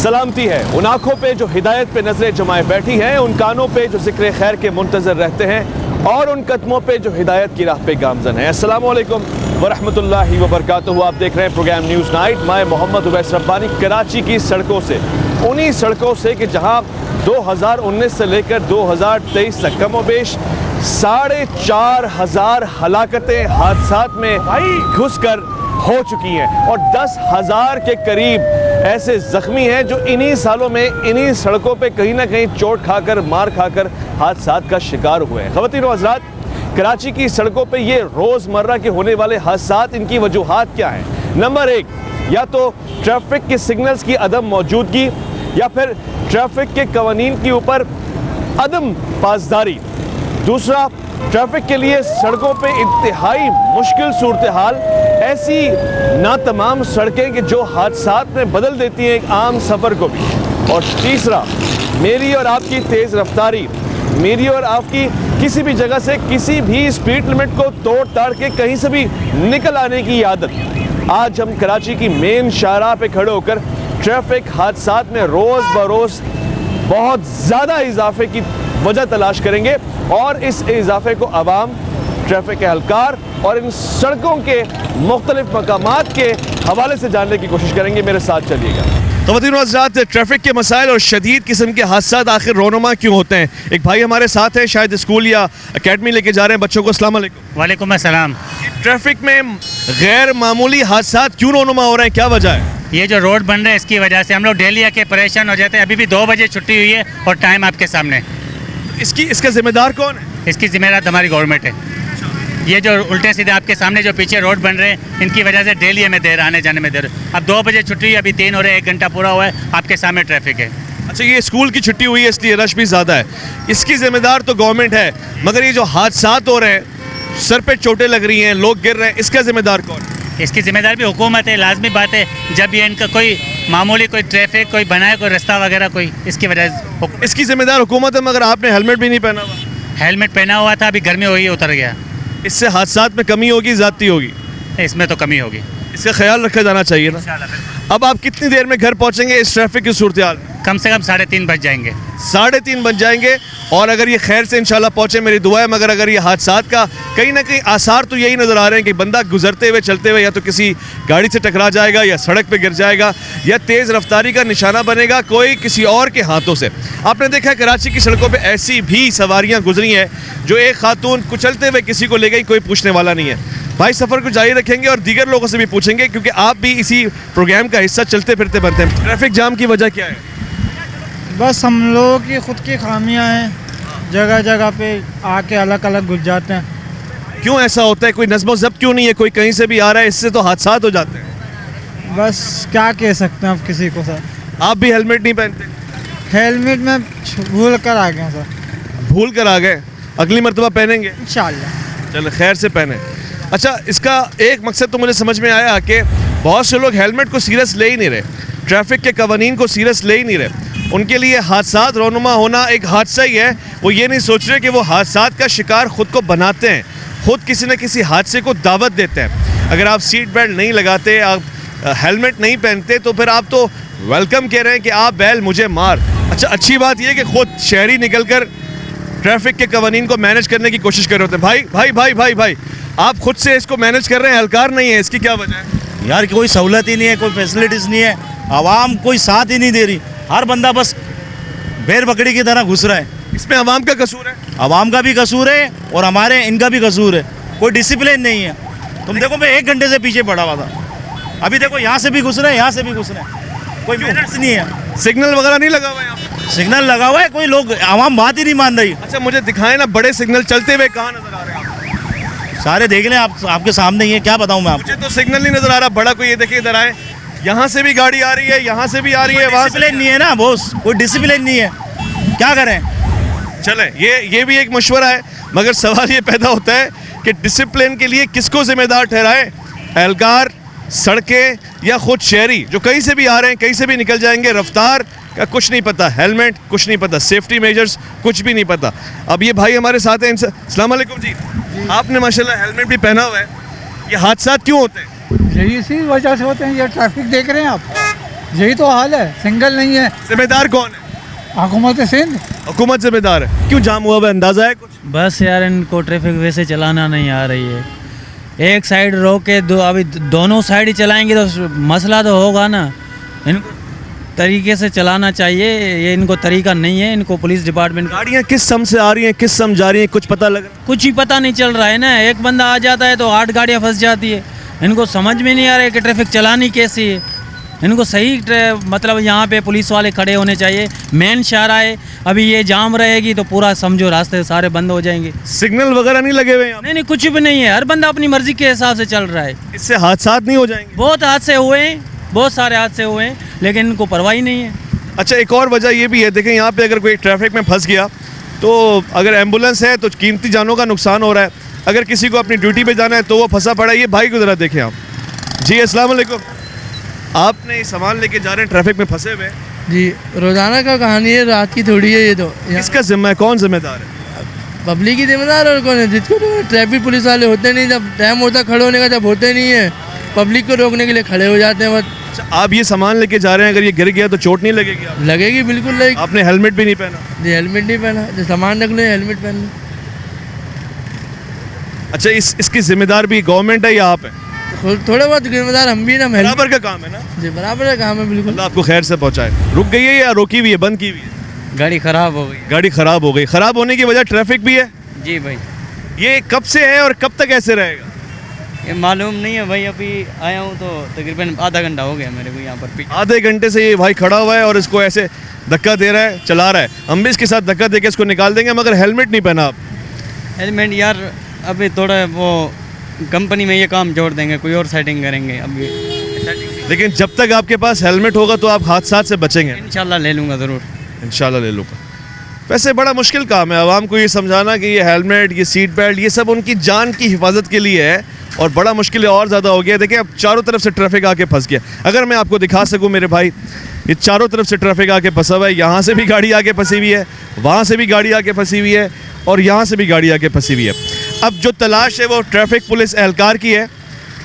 सलामती है उन आंखों पे जो हिदायत पे नजरें जमाए बैठी हैं, उन कानों पे जो जिक्र खैर के मुंतजर रहते हैं और उन कदमों पे जो हिदायत की राह पे गामजन है। अस्सलाम वालेकुम वरहमतुल्लाहि वबरकातुहू। आप देख रहे हैं प्रोग्राम न्यूज़ नाइट। मैं मोहम्मद उवैस रब्बानी कराची की सड़कों से, उन्हीं सड़कों से कि जहां 2019 से लेकर 2023 तक कमोबेश 4,500 हलाकतें हादसात में घुसकर हो चुकी हैं और 10,000 के करीब ऐसे जख्मी हैं जो इन्हीं सालों में इन्हीं सड़कों पे कहीं ना कहीं चोट खाकर, मार खाकर हादसात का शिकार हुए हैं। ख़वातीन और हज़रात, कराची की सड़कों पे ये रोज़मर्रा के होने वाले हादसात, इनकी वजूहात क्या हैं? नंबर 1, या तो ट्रैफिक के सिग्नल्स की अदम मौजूदगी या फिर ट्रैफिक के कवानीन के ऊपर अदम पासदारी। दूसरा, ट्रैफिक के लिए सड़कों पे इंतहाई मुश्किल सूरत हाल, ऐसी ना तमाम सड़कें कि जो हादसात में बदल देती हैं एक आम सफ़र को भी। और तीसरा, मेरी और आपकी तेज़ रफ्तारी, मेरी और आपकी किसी भी जगह से किसी भी स्पीड लिमिट को तोड़ ताड़ के कहीं से भी निकल आने की आदत। आज हम कराची की मेन शाहराह पे खड़े होकर ट्रैफिक हादसात में रोज़ बरोज़ बहुत ज़्यादा इजाफे की वजह तलाश करेंगे और इस इजाफे को आवाम, ट्रैफिक एहलकार और इन सड़कों के मुख्तलिफ मकामात के हवाले से जानने की कोशिश करेंगे। मेरे साथ चलिएगा। ख़वातीन और हज़रात, ट्रैफिक के मसाइल और शदीद किस्म के हादसात आखिर रोनुमा क्यों होते हैं? एक भाई हमारे साथ हैं, शायद स्कूल या अकेडमी लेके जा रहे हैं बच्चों को। अस्सलाम वालेकुम। वालेकुम अस्सलाम। ट्रैफिक में गैर मामूली हादसात क्यों रोनुमा हो रहे हैं, क्या वजह है? ये जो रोड बन रहे हैं इसकी वजह से हम लोग डेली आके परेशान हो जाते हैं। अभी भी 2 बजे छुट्टी हुई है और टाइम आपके सामने। इसका जिम्मेदार कौन है? इसकी जिम्मेदार हमारी गवर्नमेंट है। ये जो उल्टे सीधे आपके सामने जो पीछे रोड बन रहे हैं, इनकी वजह से डेली हमें देर आने जाने में देर। अब 2 बजे छुट्टी हुई, अभी 3 हो रहे, 1 घंटा पूरा हुआ है, आपके सामने ट्रैफिक है। अच्छा, ये स्कूल की छुट्टी हुई है इसलिए रश भी ज़्यादा है। इसकी जिम्मेदार तो गवर्नमेंट है, मगर ये जो हादसात हो रहे हैं, सर पे चोटें लग रही हैं, लोग गिर रहे हैं, इसका जिम्मेदार कौन है? इसकी जिम्मेदार भी हुकूमत है, लाजमी बात है। जब ये इनका कोई मामूली कोई ट्रैफिक कोई बनाए, कोई रास्ता वगैरह कोई, इसकी वजह इसकी जिम्मेदार हुकूमत है, मगर आपने हेलमेट भी नहीं पहना हुआ। हेलमेट पहना हुआ था, अभी गर्मी हो गई, उतर गया। इससे हादसात में कमी होगी, ज़्यादती होगी? इसमें तो कमी होगी, इसका ख्याल रखा जाना चाहिए ना। अब आप कितनी देर में घर पहुंचेंगे इस ट्रैफिक की सूरत हाल? कम से कम 3:30 बज जाएंगे। 3:30 बज जाएंगे और अगर ये खैर से इंशाल्लाह पहुंचे, मेरी दुआ है। मगर अगर ये हादसात का कहीं ना कहीं आसार तो यही नज़र आ रहे हैं कि बंदा गुजरते हुए, चलते हुए या तो किसी गाड़ी से टकरा जाएगा या सड़क पे गिर जाएगा या तेज़ रफ्तारी का निशाना बनेगा कोई किसी और के हाथों से। आपने देखा कराची की सड़कों पर ऐसी भी सवारियाँ गुजरी हैं जो एक खातून कुचलते हुए किसी को ले गई, कोई पूछने वाला नहीं है। भाई सफ़र को जारी रखेंगे और दीगर लोगों से भी पूछेंगे क्योंकि आप भी इसी प्रोग्राम का हिस्सा चलते फिरते बनते हैं। ट्रैफिक जाम की वजह क्या है? बस हम लोगों की खुद की खामियां हैं, जगह जगह पे आके अलग अलग घुस जाते हैं। क्यों ऐसा होता है? कोई नज़्म ज़ब्त क्यों नहीं है? कोई कहीं से भी आ रहा है, इससे तो हादसात हो जाते हैं। बस क्या कह सकते हैं अब किसी को सर। आप भी हेलमेट नहीं पहनते? हेलमेट में भूल कर आ गया सर। भूल कर आ गए, अगली मरतबा पहनेंगे इंशाल्लाह। चलो खैर से पहने। अच्छा, इसका एक मकसद तो मुझे समझ में आया कि बहुत से लोग हेलमेट को सीरियस ले ही नहीं रहे, ट्रैफिक के कवानीन को सीरियस ले ही नहीं रहे। उनके लिए हादसात रोनुमा होना एक हादसा ही है। वो ये नहीं सोच रहे कि वो हादसात का शिकार खुद को बनाते हैं, खुद किसी न किसी हादसे को दावत देते हैं। अगर आप सीट बेल्ट नहीं लगाते, आप हेलमेट नहीं पहनते, तो फिर आप तो वेलकम कह रहे हैं कि आप बैल मुझे मार। अच्छा, अच्छी बात यह कि खुद शहरी निकल कर ट्रैफिक के कवानीन को मैनेज करने की कोशिश कर रहे होते हैं। भाई भाई भाई भाई भाई, आप खुद से इसको मैनेज कर रहे हैं, एहलकार नहीं है, इसकी क्या वजह है? यार कोई सहूलत ही नहीं है, कोई फैसिलिटीज़ नहीं है, आवाम कोई साथ ही नहीं दे रही। हर बंदा बस भेड़ बकरी की तरह घुस रहा है। इसमें आवाम का कसूर है? आवाम का भी कसूर है और हमारे इनका भी कसूर है। कोई डिसिप्लिन नहीं है। तुम देखो, मैं 1 घंटे से पीछे पड़ा हुआ था, अभी देखो यहाँ से भी घुस रहे हैं, यहाँ से भी घुस रहे हैं, कोई मैनर्स नहीं है। सिग्नल वगैरह नहीं लगा हुआ है यहाँ पे? सिग्नल लगा हुआ है, कोई लोग आवाम बात ही नहीं मान रही। अच्छा, मुझे दिखाएं ना बड़े सिग्नल चलते हुए, कहाँ नजर आ रहे हैं? सारे देख लें, आपके सामने ही है, क्या बताऊँ मैं आपको। मुझे तो सिग्नल नहीं नजर आ रहा बड़ा कोई। ये देखिए, इधर आए, यहाँ से भी गाड़ी आ रही है, यहाँ से भी आ रही है, वहाँ से डिसिप्लिन नहीं है ना बॉस, कोई डिसिप्लिन नहीं है, क्या करें। चले, ये भी एक मशवरा है, मगर सवाल ये पैदा होता है कि डिसिप्लिन के लिए किसको जिम्मेदार ठहराए? एहलकार, सड़कें या खुद शहरी जो कहीं से भी आ रहे हैं, कहीं से भी निकल जाएंगे। रफ्तार का कुछ नहीं पता, हेलमेट कुछ नहीं पता, सेफ्टी मेजर्स कुछ भी नहीं पता। अब ये भाई हमारे साथ हैं, अस्सलाम वालेकुम जी। आपने माशाल्लाह हेलमेट भी पहना हुआ है, ये हादसात क्यों होते हैं? यही इसी वजह से होते हैं। ये ट्रैफिक देख रहे हैं आप, यही तो हाल है, सिंगल नहीं है। जिम्मेदार कौन है? हुकूमत सिंध। हुकूमत जिम्मेदार है। क्यों जाम हुआ है, अंदाजा है कुछ? बस यार इनको ट्रैफिक वैसे चलाना नहीं आ रही है। एक साइड रोक के अभी दोनों साइड ही चलाएंगे तो मसला तो होगा ना। इनको तरीके से चलाना चाहिए, ये इनको तरीका नहीं है। इनको पुलिस डिपार्टमेंट गाड़ियाँ किस सम से आ रही हैं, किस सम जा रही हैं, कुछ पता लग रहा कुछ ही पता नहीं चल रहा है ना। एक बंदा आ जाता है तो 8 गाड़ियाँ फंस जाती है। इनको समझ में नहीं आ रहा है कि ट्रैफिक चलानी कैसी है। इनको सही मतलब यहाँ पे पुलिस वाले खड़े होने चाहिए। मेन शाहरा है, अभी ये जाम रहेगी तो पूरा समझो रास्ते सारे बंद हो जाएंगे। है? सिग्नल वगैरह नहीं लगे हुए हैं? नहीं कुछ भी नहीं है, हर बंदा अपनी मर्जी के हिसाब से चल रहा है। इससे हादसा नहीं हो जाएंगे? बहुत हादसे हुए हैं, बहुत सारे हादसे हुए हैं, लेकिन इनको परवाह ही नहीं है। अच्छा, एक और वजह ये भी है, देखें यहाँ पे अगर कोई ट्रैफिक में फंस गया तो अगर एम्बुलेंस है तो कीमती जानों का नुकसान हो रहा है। अगर किसी को अपनी ड्यूटी पे जाना है तो वो फंसा पड़ा है। ये भाई को ज़रा देखें आप। जी अस्सलाम वालेकुम। आपने सामान लेके जा रहे हैं, ट्रैफिक में फंसे हुए हैं। जी, रोज़ाना का कहानी है, रात की थोड़ी है ये तो। किसका जिम्मा है, कौन जिम्मेदार है? पब्लिक ही जिम्मेदार और कौन है? जिसको ट्रैफिक पुलिस वाले होते नहीं, जब टाइम होता खड़े होने का जब होते नहीं है, पब्लिक को रोकने के लिए खड़े हो जाते हैं बस। अच्छा, आप ये सामान लेके जा रहे हैं, अगर ये गिर गया तो चोट नहीं लगेगी आपको? लगेगी, बिल्कुल लगेगी। आपने हेलमेट भी नहीं पहना? जी, हेलमेट नहीं पहना। जो सामान रख लो हेलमेट पहन लो। अच्छा, इसकी जिम्मेदार भी गवर्नमेंट है या आप है? थोड़े बहुत जिम्मेदार हम भी ना। बराबर का काम है ना? जी, बराबर का काम है, बिल्कुल। अल्लाह आपको खैर से पहुंचाए। रुक गई है या रोकी हुई है, बंद की हुई है? गाड़ी खराब हो गई। गाड़ी खराब हो गई। खराब होने की वजह ट्रैफिक भी है? जी भाई, ये कब से है और कब तक ऐसे रहेगा? ये मालूम नहीं है भाई। अभी आया हूँ तो तकरीबन आधा घंटा हो गया मेरे को यहाँ पर। आधे घंटे से ये भाई खड़ा हुआ है और इसको ऐसे धक्का दे रहा है, चला रहा है। हम भी इसके साथ धक्का दे के इसको निकाल देंगे, मगर हेलमेट नहीं पहना आप। हेलमेट यार अभी थोड़ा वो कंपनी में ये काम जोड़ देंगे, कोई और सेटिंग करेंगे अभी। लेकिन जब तक आपके पास हेलमेट होगा तो आप हादसा से बचेंगे। इंशाल्लाह ले लूँगा ज़रूर। इंशाल्लाह ले लूँगा। वैसे बड़ा मुश्किल काम है आवाम को ये समझाना कि ये हेलमेट, ये सीट बेल्ट, ये सब उनकी जान की हिफाजत के लिए है, और बड़ा मुश्किल और ज़्यादा हो गया। देखिए अब चारों तरफ से ट्रैफिक आके फंस गया। अगर मैं आपको दिखा सकूँ मेरे भाई, ये चारों तरफ से ट्रैफिक आके फंसा हुआ है। यहाँ से भी गाड़ी आके फंसी हुई है, वहाँ से भी गाड़ी आके फंसी हुई है, और यहाँ से भी गाड़ी आके फंसी हुई है। अब जो तलाश है वो ट्रैफिक पुलिस एहलकार की है,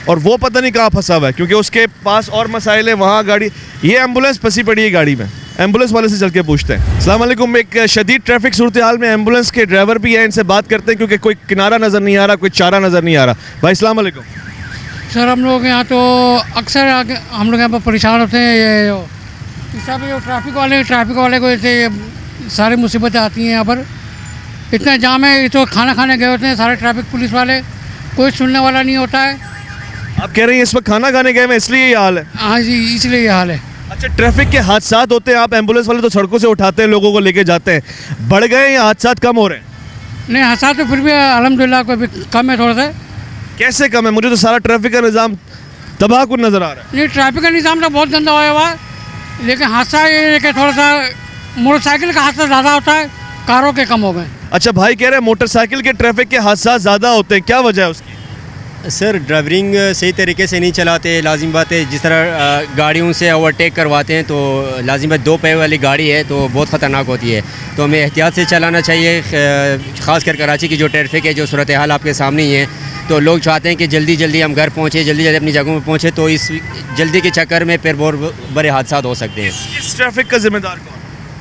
और वो पता नहीं कहाँ फंसा हुआ है, क्योंकि उसके पास और मसाइल है। वहाँ गाड़ी, ये एम्बुलेंस फंसी पड़ी है गाड़ी में। एम्बुलेंस वाले से चल के पूछते हैं। अस्सलाम वालेकुम। एक शदीद ट्रैफिक सूरत हाल में एम्बुलेंस के ड्राइवर भी हैं, इनसे बात करते हैं, क्योंकि कोई किनारा नज़र नहीं आ रहा, कोई चारा नज़र नहीं आ रहा। भाई अस्सलाम वालेकुम। सर, हम लोग यहाँ तो अक्सर हम लोग यहाँ पर परेशान होते हैं। ये जो सब जो ट्रैफिक वाले को ऐसे सारी मुसीबतें आती हैं। यहाँ पर इतना जाम है, ये तो खाना खाने गए होते हैं सारे ट्रैफिक पुलिस वाले, कोई सुनने वाला नहीं होता है। आप कह रहे हैं इस वक्त खाना खाने गए हैं इसलिए ये हाल है? हाँ जी, इसलिए ये हाल है। अच्छा, ट्रैफिक के हादसा होते हैं, आप एम्बुलेंस वाले तो सड़कों से उठाते हैं, लोगों को लेके जाते हैं, बढ़ गए या हादसा कम हो रहे हैं? नहीं, हादसा तो फिर भी अल्हम्दुलिल्लाह कोई कम है थोड़ा सा। कैसे कम है? मुझे तो सारा ट्रैफिक का निज़ाम तबाह कुन नज़र आ रहा है। नहीं, ट्रैफिक का निज़ाम तो बहुत गंदा होया हुआ है, लेकिन हादसा ये है कि थोड़ा सा मोटरसाइकिल का हादसा ज़्यादा होता है, कारों के कम हो गए। अच्छा, भाई कह रहे हैं मोटरसाइकिल के ट्रैफिक के हादसा ज़्यादा होते हैं, क्या वजह है उसकी? सर, ड्राइवरिंग सही तरीके से नहीं चलाते, लाजिम बात है। जिस तरह गाड़ियों से ओवरटेक करवाते हैं तो लाजिम बात, 2 पहिए वाली गाड़ी है तो बहुत ख़तरनाक होती है, तो हमें एहतियात से चलाना चाहिए। ख़ासकर कराची की जो ट्रैफिक है, जो सूरत हाल आपके सामने ही है, तो लोग चाहते हैं कि जल्दी जल्दी हम घर पहुँचे, जल्दी जल्दी अपनी जगहों पर पहुँचे, तो इस जल्दी के चक्कर में फिर बहुत बड़े हादसा हो सकते हैं। इस ट्रैफिक का जिम्मेदार कौन?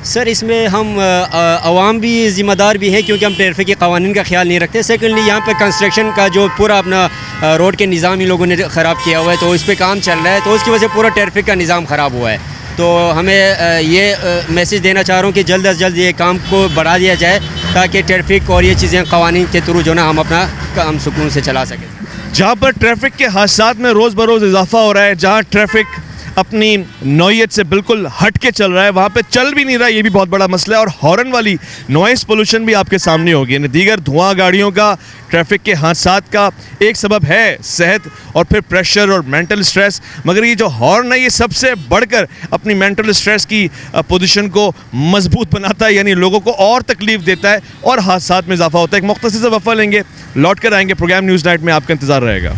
सर, इसमें हम आवाम भी ज़िम्मेदार भी हैं, क्योंकि हम ट्रैफिक के क़वानीन का ख्याल नहीं रखते। सेकेंडली, यहाँ पे कंस्ट्रक्शन का जो पूरा अपना रोड के निज़ाम इन लोगों ने ख़राब किया हुआ है, तो इस पर काम चल रहा है, तो उसकी वजह से पूरा ट्रैफिक का निज़ाम ख़राब हुआ है। तो हमें ये मैसेज देना चाह रहा हूँ कि जल्द अज जल्द ये काम को बढ़ा दिया जाए, ताकि ट्रैफिक और ये चीज़ें क़वानीन के थ्रू जो ना हम अपना काम सुकून से चला सकें। जहाँ पर ट्रैफिक के हादसात में रोज़ बरोज़ इजाफा हो रहा है, जहाँ ट्रैफिक अपनी नौयत से बिल्कुल हट के चल रहा है, वहाँ पे चल भी नहीं रहा, ये भी बहुत बड़ा मसला है। और हॉर्न वाली नॉइस पोल्यूशन भी आपके सामने होगी, यानी दीगर धुआं गाड़ियों का ट्रैफिक के हादसात का एक सबब है सेहत और फिर प्रेशर और मेंटल स्ट्रेस। मगर ये जो हॉर्न है, ये सबसे बढ़कर अपनी मेंटल स्ट्रेस की पोजीशन को मजबूत बनाता है, यानी लोगों को और तकलीफ देता है और हादसात में इजाफा होता है। एक मुख्तसर सा वफ़ा लेंगे, लौट कर आएंगे। प्रोग्राम न्यूज़ नाइट में आपका इंतज़ार रहेगा।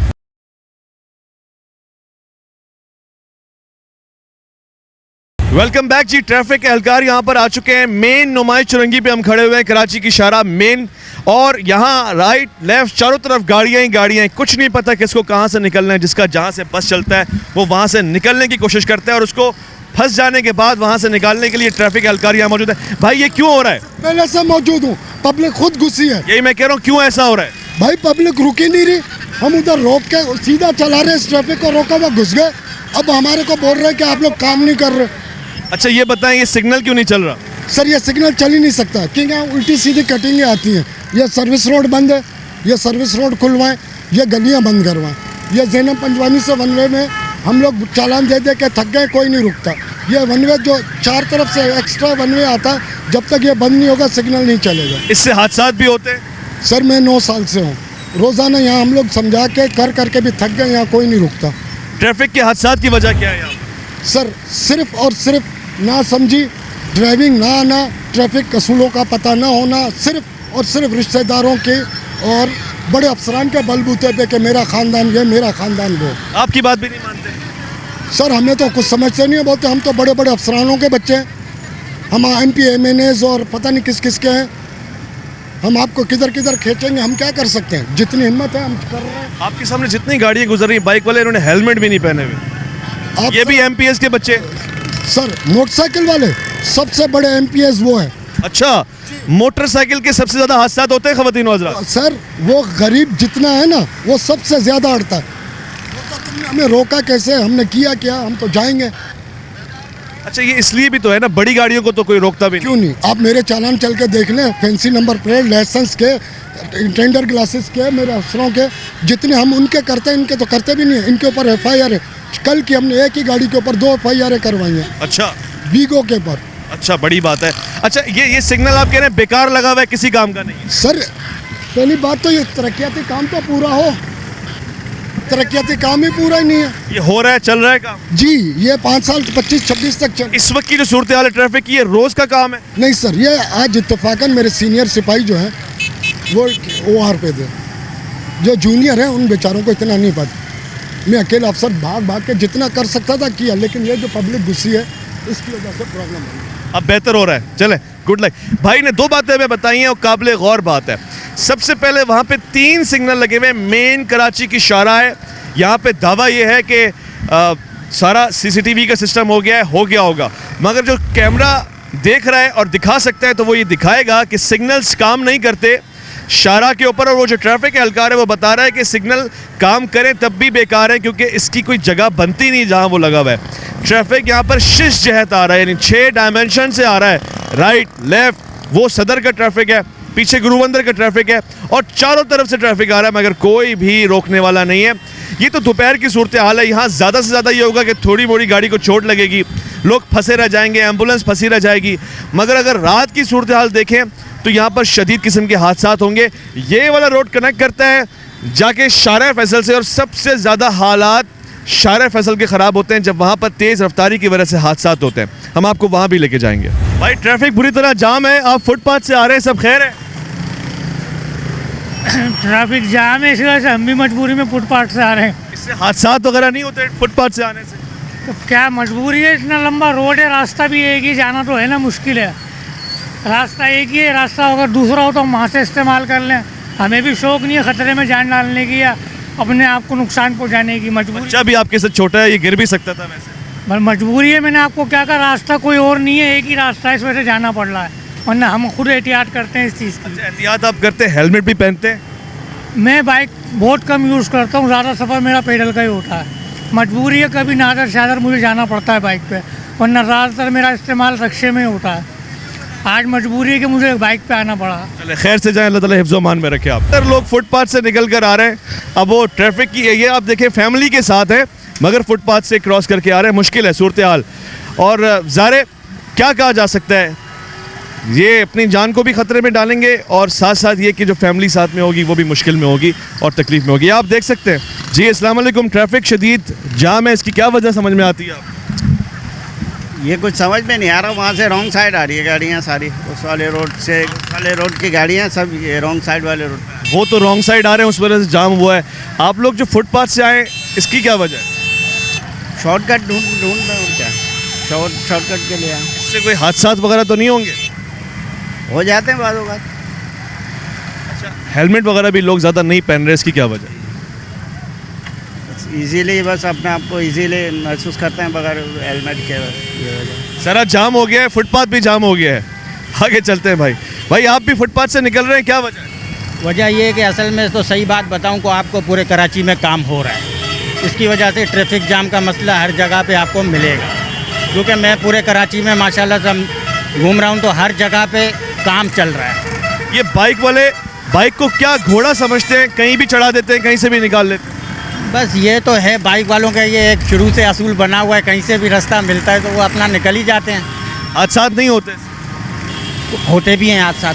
वेलकम बैक जी। ट्रैफिक के एहलकार यहाँ पर आ चुके हैं। मेन नुमाइश चुरंगी पे हम खड़े हुए हैं, कराची की शाहरा मेन, और यहाँ राइट लेफ्ट चारों तरफ गाड़ियाँ ही गाड़ियाँ हैं। कुछ नहीं पता किसको कहाँ से निकलना है। जिसका जहाँ से बस चलता है वो वहाँ से निकलने की कोशिश करता है और उसको फंस जाने के बाद वहाँ से निकालने के लिए ट्रैफिक एहलकार यहाँ मौजूद है। भाई ये क्यों हो रहा है? पहले से मौजूद हूँ, पब्लिक खुद घुसी है। यही मैं कह रहा हूँ, क्यों ऐसा हो रहा है? भाई पब्लिक रुक ही नहीं रही, हम उधर रोक के सीधा चला रहे, इस ट्रैफिक को रोका हुआ घुस गए, अब हमारे को बोल रहे हैं कि आप लोग काम नहीं कर रहे। अच्छा ये बताएं, ये सिग्नल क्यों नहीं चल रहा? सर ये सिग्नल चल ही नहीं सकता क्योंकि यहाँ उल्टी सीधी कटिंगें आती हैं। ये सर्विस रोड बंद है, ये सर्विस रोड खुलवाएं, ये गलियाँ बंद करवाएं। ये ज़ैनब पंजवानी से वन वे में हम लोग चालान दे दे के थक गए, कोई नहीं रुकता। ये वन वे जो 4 तरफ से एक्स्ट्रा वन वे आता है, जब तक ये बंद नहीं होगा सिग्नल नहीं चलेगा। इससे हादसा भी होते हैं? सर मैं 9 साल से हूँ, रोज़ाना यहाँ हम लोग समझा के कर करके भी थक गए, यहाँ कोई नहीं रुकता। ट्रैफिक के हादसा की वजह क्या है यहाँ? सर सिर्फ और सिर्फ ना समझी, ड्राइविंग ना आना, ट्रैफिक असूलों का पता ना होना, सिर्फ और सिर्फ रिश्तेदारों के और बड़े अफसरान के बलबूते पे कि मेरा ख़ानदान ये, मेरा ख़ानदान वो। आपकी बात भी नहीं मानते? सर हमें तो कुछ समझते नहीं है, बोलते हम तो बड़े बड़े अफसरानों के बच्चे हैं, हम MP MNAs और पता नहीं किस किस के हैं, हम आपको किधर किधर खींचेंगे, हम क्या कर सकते हैं, जितनी हिम्मत है हम कर रहे हैं। आपके सामने जितनी गाड़ियाँ गुजर रही हैं, बाइक वाले, इन्होंने हेलमेट भी नहीं पहने हुए। आप ये भी MPS के बच्चे? सर मोटरसाइकिल वाले सबसे बड़े MPS वो है। अच्छा, मोटरसाइकिल के सबसे ज़्यादा हादसा होते हैं ख़वातीन व हज़रात? सर वो गरीब जितना है ना, वो सबसे ज़्यादा अड़ता है। वो तो तुमने हमें रोका कैसे, हमने किया क्या, हम तो जाएंगे। अच्छा ये इसलिए भी तो है ना, बड़ी गाड़ियों को तो कोई रोकता भी नहीं। क्यों नहीं, आप मेरे चालान चल के देख लें, फैंसी नंबर प्लेट, लाइसेंस के, टेंडर ग्लासेस के, मेरे अफसरों के, जितने हम उनके करते हैं, इनके तो करते भी नहीं है। इनके ऊपर FIR है, कल की हमने एक ही गाड़ी के ऊपर 2 FIR करवाई हैं। अच्छा, वीगो के ऊपर। अच्छा बड़ी बात है। अच्छा ये सिग्नल आप कह रहे हैं बेकार लगा हुआ है, किसी काम का नहीं है? सर पहली बात तो ये तरक्याती काम तो पूरा हो, तरक्याती काम ही पूरा ही नहीं है। ये हो रहा है, चल रहा है काम? जी ये 5 साल 25-26 तक चल। इस वक्त की जो सूरत हाल है ट्रैफिक की, ये रोज़ का काम है? नहीं सर, ये आज इत्तेफाकन मेरे सीनियर सिपाही जो हैं वो OR पे थे, जो जूनियर हैं उन बेचारों को इतना नहीं पता। मैं अकेला अफसर भाग भाग के जितना कर सकता था किया, लेकिन ये जो पब्लिक गुस्सी है इसकी वजह से प्रॉब्लम है। अब बेहतर हो रहा है, चले गुड लक। भाई ने 2 बातें हमें बताई हैं और काबिल गौर बात है। सबसे पहले वहाँ पे 3 सिग्नल लगे हुए, मेन कराची की शाहराह है। यहाँ पे दावा ये है कि सारा CCTV का सिस्टम हो गया है, हो गया होगा, मगर जो कैमरा देख रहा है और दिखा सकता है तो वो ये दिखाएगा कि सिग्नल्स काम नहीं करते शाहराह के ऊपर, और वो जो ट्रैफिक एहलकार है वो बता रहा है कि सिग्नल काम करें तब भी बेकार है क्योंकि इसकी कोई जगह बनती नहीं जहाँ वो लगा हुआ है। ट्रैफिक यहाँ पर शिश जहत आ रहा है, यानी 6 डायमेंशन से आ रहा है, राइट लेफ्ट, वो सदर का ट्रैफिक है, पीछे गुरुबंदर का ट्रैफिक है और चारों तरफ से ट्रैफिक आ रहा है, मगर कोई भी रोकने वाला नहीं है। ये तो दोपहर की सूरत हाल है। यहाँ ज़्यादा से ज़्यादा ये होगा कि थोड़ी मोड़ी गाड़ी को चोट लगेगी, लोग फंसे रह जाएंगे, एम्बुलेंस फंसी रह जाएगी, मगर अगर रात की सूरत हाल देखें तो यहाँ पर शदीद किस्म के हादसा होंगे। ये वाला रोड कनेक्ट करता है जाके शाहराह फैसल से, और सबसे ज़्यादा हालात शाहराह फैसल के ख़राब होते हैं जब वहाँ पर तेज़ रफ्तारी की वजह से हादसा होते हैं। हम आपको वहाँ भी लेके जाएंगे। भाई ट्रैफिक बुरी तरह जाम है, आप फुटपाथ से आ रहे हैं, सब खैर है? ट्रैफिक जाम है, इसी वजह से हम भी मजबूरी में फुटपाथ से आ रहे हैं। इससे हादसा वगैरह नहीं होते फुटपाथ से आने से? तो क्या मजबूरी है, इतना लंबा रोड है, रास्ता भी एक ही, जाना तो है ना, मुश्किल है। रास्ता एक ही है, रास्ता अगर दूसरा हो तो हम वहाँ से इस्तेमाल कर लें। हमें भी शौक़ नहीं है ख़तरे में जान डालने की या अपने आप को नुकसान पहुँचाने की। मजबूरी, बच्चा भी आपके साथ छोटा है, ये गिर भी सकता था वैसे। मजबूरी है, मैंने आपको क्या कहा, रास्ता कोई और नहीं है, एक ही रास्ता है, इस वजह से जाना पड़ रहा है, वरना हम खुद एहतियात करते हैं इस चीज़ की। एहतियात आप करते हैं, हेलमेट भी पहनते हैं? मैं बाइक बहुत कम यूज़ करता हूँ, ज़्यादा सफ़र मेरा पैदल का ही होता है। मजबूरी है, कभी नादर शादर मुझे जाना पड़ता है बाइक पे, वरना ज़्यादातर मेरा इस्तेमाल रक्शे में होता है। आज मजबूरी है कि मुझे बाइक पे आना पड़ा। चले खैर से जाएं, अल्लाह ताला हिफ्ज़ मान में रखे। आप सर लोग फुटपाथ से निकल कर आ रहे हैं, अब वो ट्रैफिक की ये आप देखें फैमिली के साथ है, मगर फुटपाथ से क्रॉस करके आ रहे हैं, मुश्किल है सूरत हाल। और ज़ारे क्या कहा जा सकता है, ये अपनी जान को भी ख़तरे में डालेंगे और साथ साथ ये कि जो फैमिली साथ में होगी वो भी मुश्किल में होगी और तकलीफ़ में होगी। आप देख सकते हैं जी। अस्सलाम वालेकुम। ट्रैफिक शदीद जाम है, इसकी क्या वजह समझ में आती है आप? ये कुछ समझ में नहीं आ रहा, वहाँ से रॉन्ग साइड आ रही है गाड़ियाँ सारी, उस वाले रोड से, उस वाले रोड की गाड़ियाँ सब ये रॉन्ग साइड वाले रोड। वो तो रॉन्ग साइड आ रहे हैं, उस वजह से जाम हुआ है। आप लोग जो फुटपाथ से आए, इसकी क्या वजह है? शॉर्टकट ढूंढ रहे हैं, क्या शॉर्टकट के लिए आए। इससे कोई हादसा वगैरह तो नहीं होंगे? हो जाते हैं बाज़ औक़ात। अच्छा, हेलमेट वगैरह भी लोग ज़्यादा नहीं पहन रहे, इसकी क्या वजह? इजीली बस अपने आप को इजीली महसूस करते हैं बगैर हेलमेट के। ये वजह सारा जाम हो गया है, फुटपाथ भी जाम हो गया है। आगे चलते हैं भाई। भाई आप भी फुटपाथ से निकल रहे हैं, क्या वजह है? वजह ये है कि असल में तो सही बात बताऊं को आपको पूरे कराची में काम हो रहा है, इसकी वजह से ट्रैफिक जाम का मसला हर जगह पे आपको मिलेगा। क्योंकि मैं पूरे कराची में माशाल्लाह से घूम रहा हूं तो हर जगह पे काम चल रहा है। ये बाइक वाले बाइक को क्या घोड़ा समझते हैं, कहीं भी चढ़ा देते हैं, कहीं से भी निकाल लेते हैं। बस ये तो है बाइक वालों का, ये एक शुरू से असूल बना हुआ है, कहीं से भी रास्ता मिलता है तो वो अपना निकल ही जाते हैं। हादसात नहीं होते? होते भी हैं हादसा।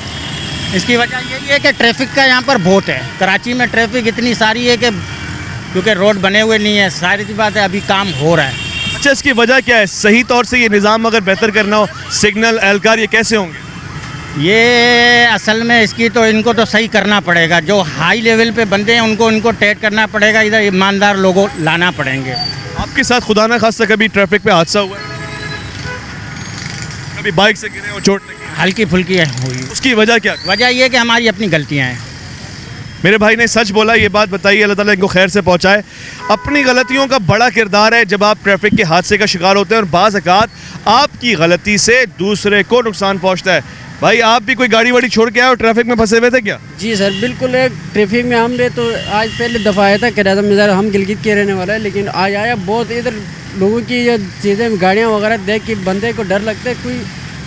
इसकी वजह यही है कि ट्रैफिक का यहाँ पर बहुत है। कराची में ट्रैफिक इतनी सारी है कि क्योंकि रोड बने हुए नहीं है, सारी सी बात है, अभी काम हो रहा है। अच्छा, इसकी वजह क्या है? सही तौर से ये निज़ाम अगर बेहतर करना हो, सिग्नल एहलकार ये कैसे होंगे? ये असल में इसकी तो इनको तो सही करना पड़ेगा। जो हाई लेवल पे बंदे हैं उनको टेट करना पड़ेगा, इधर ईमानदार लोगों लाना पड़ेंगे। आपके साथ खुदा ना खास्ता कभी ट्रैफिक पे हादसा हुआ है? कभी बाइक से गिरे हो, चोट लगी? हल्की फुल्की हुई। उसकी वजह क्या? वजह ये कि हमारी अपनी गलतियाँ हैं। मेरे भाई ने सच बोला, ये बात बताइए, अल्लाह ताला इनको खैर से पहुंचाए। अपनी गलतियों का बड़ा किरदार है जब आप ट्रैफिक के हादसे का शिकार होते हैं और बाज़ औक़ात आपकी गलती से दूसरे को नुकसान पहुंचता है। भाई आप भी कोई गाड़ी वाड़ी छोड़ के आए और ट्रैफिक में फंसे हुए थे क्या? जी सर, बिल्कुल। एक ट्रैफिक में हम तो आज पहले दफ़ा आया था कराचा में, हम गिलगित के रहने वाला है, लेकिन आज आया बहुत इधर लोगों की ये चीज़ें गाड़ियाँ वगैरह देख के बंदे को डर लगता है। कोई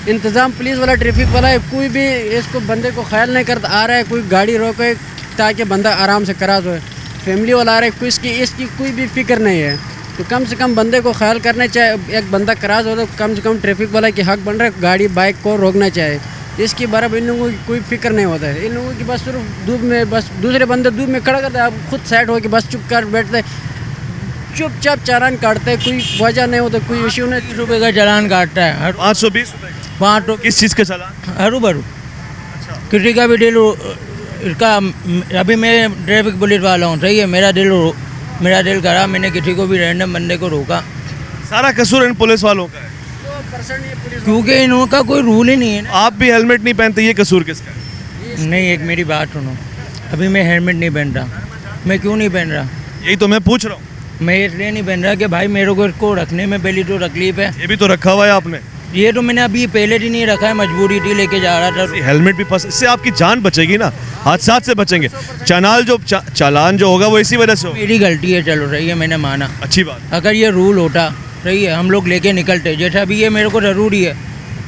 इंतज़ाम पुलिस वाला ट्रैफिक वाला है, कोई भी इसको बंदे को ख्याल नहीं करता आ रहा है, कोई गाड़ी रोके ताकि बंदा आराम से करा दो। फैमिली वाला आ रहा है, कोई इसकी कोई भी फिक्र नहीं है। तो कम से कम बंदे को ख्याल करना चाहिए। एक बंदा क्रॉस हो तो कम से कम ट्रैफिक वाला की हक बन रहा है गाड़ी बाइक को रोकना चाहिए। इसके बारे में इन लोगों की कोई फिक्र नहीं होता है। इन लोगों की बस सिर्फ धूप में, बस दूसरे बंदे धूप में खड़ा करते हैं, आप खुद साइड हो के बस चुप कर बैठते, चुपचाप चालान काटते हैं, कोई वजह नहीं होता, कोई इश्यू नहीं। 30 रुपये का चालान काटता है। 520 रुपये? 5 रुपये। किस चीज़ का चालान? हरू भरू। अच्छा, किसी का भी दिल इसका, अभी मैं ट्रैफिक पुलिस वाला हूँ, सही है, मेरा दिल करा, मैंने किसी को भी रैंडम बंदे को रोका। सारा कसूर इन पुलिस वालों का है क्योंकि इनका कोई रूल ही नहीं है ना। आप भी हेलमेट नहीं पहनते, ये कसूर किसका है? नहीं, एक मेरी बात सुनो, अभी मैं हेलमेट नहीं पहन रहा। मैं क्यों नहीं पहन रहा? यही तो मैं पूछ रहा हूँ। मैं इसलिए नहीं पहन रहा कि भाई मेरे को इसको रखने में पहली तो तकलीफ है। ये भी तो रखा हुआ है आपने? ये तो मैंने अभी पहले ही नहीं रखा है, मजबूरी थी, लेके जा रहा था। हेलमेट भी फंस, इससे आपकी जान बचेगी ना, हादसा से बचेंगे। चालान जो होगा वो इसी वजह से होगा। मेरी गलती है, चलो रही है, मैंने माना। अच्छी बात। अगर ये रूल होता, सही है, हम लोग लेके निकलते, जैसा अभी ये मेरे को ज़रूरी है,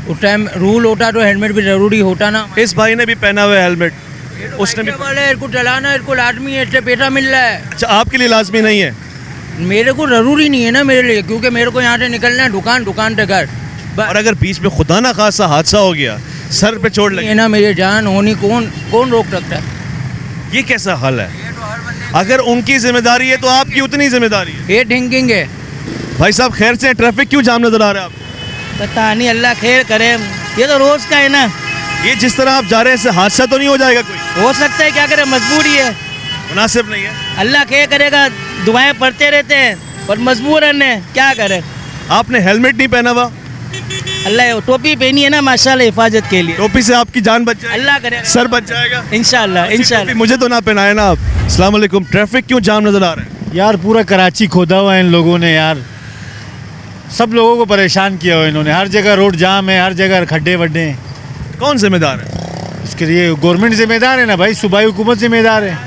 उस टाइम रूल होता तो हेलमेट भी ज़रूरी होता ना। इस भाई ने भी पहना हुआ है हेलमेट, उसने भी। वाले इसको चलाना, इसको लाजमी है, इससे पैसा मिल रहा है। अच्छा, आपके लिए लाजमी नहीं है? मेरे को ज़रूरी नहीं है ना मेरे लिए, क्योंकि मेरे को यहाँ से निकलना है दुकान से घर। और अगर बीच में खुदा ना खासा हादसा हो गया, सर पे चोट लगी ना, मेरी जान होनी कौन रोक सकता है? ये कैसा हल है? अगर उनकी जिम्मेदारी है तो आपकी उतनी जिम्मेदारी है। ये थिंकिंग है। भाई साहब खैर से, ट्रैफिक क्यों जाम नजर आ रहा है आपको? पता नहीं, अल्लाह खैर करे, ये तो रोज का है ना। ये जिस तरह आप जा रहे हैं इससे हादसा तो नहीं हो जाएगा कोई? हो सकता है, क्या करें, मजबूरी है, मुनासिब नहीं है। अल्लाह खैर करेगा, दुआएं पढ़ते रहते हैं और मजबूरन है, क्या करें। आपने हेलमेट नहीं पहना हुआ? अल्लाह, टोपी पहनी है ना माशाल्लाह हिफाजत के लिए। टोपी से आपकी जान बच जाएगी, अल्लाह करे, सर बच जाएगा इंशाल्लाह। मुझे तो ना पहनाए ना आप। अस्सलाम वालेकुम। ट्रैफिक क्यों जाम नजर आ रहा है? यार पूरा कराची खोदा हुआ है इन लोगों ने यार, सब लोगों को परेशान किया हुआ इन्होंने। हर जगह रोड जाम है, हर जगह खड्डे वड्डे हैं। कौन जिम्मेदार है इसके लिए? गवर्नमेंट जिम्मेदार है ना भाई, सूबाई हुकूमत जिम्मेदार है।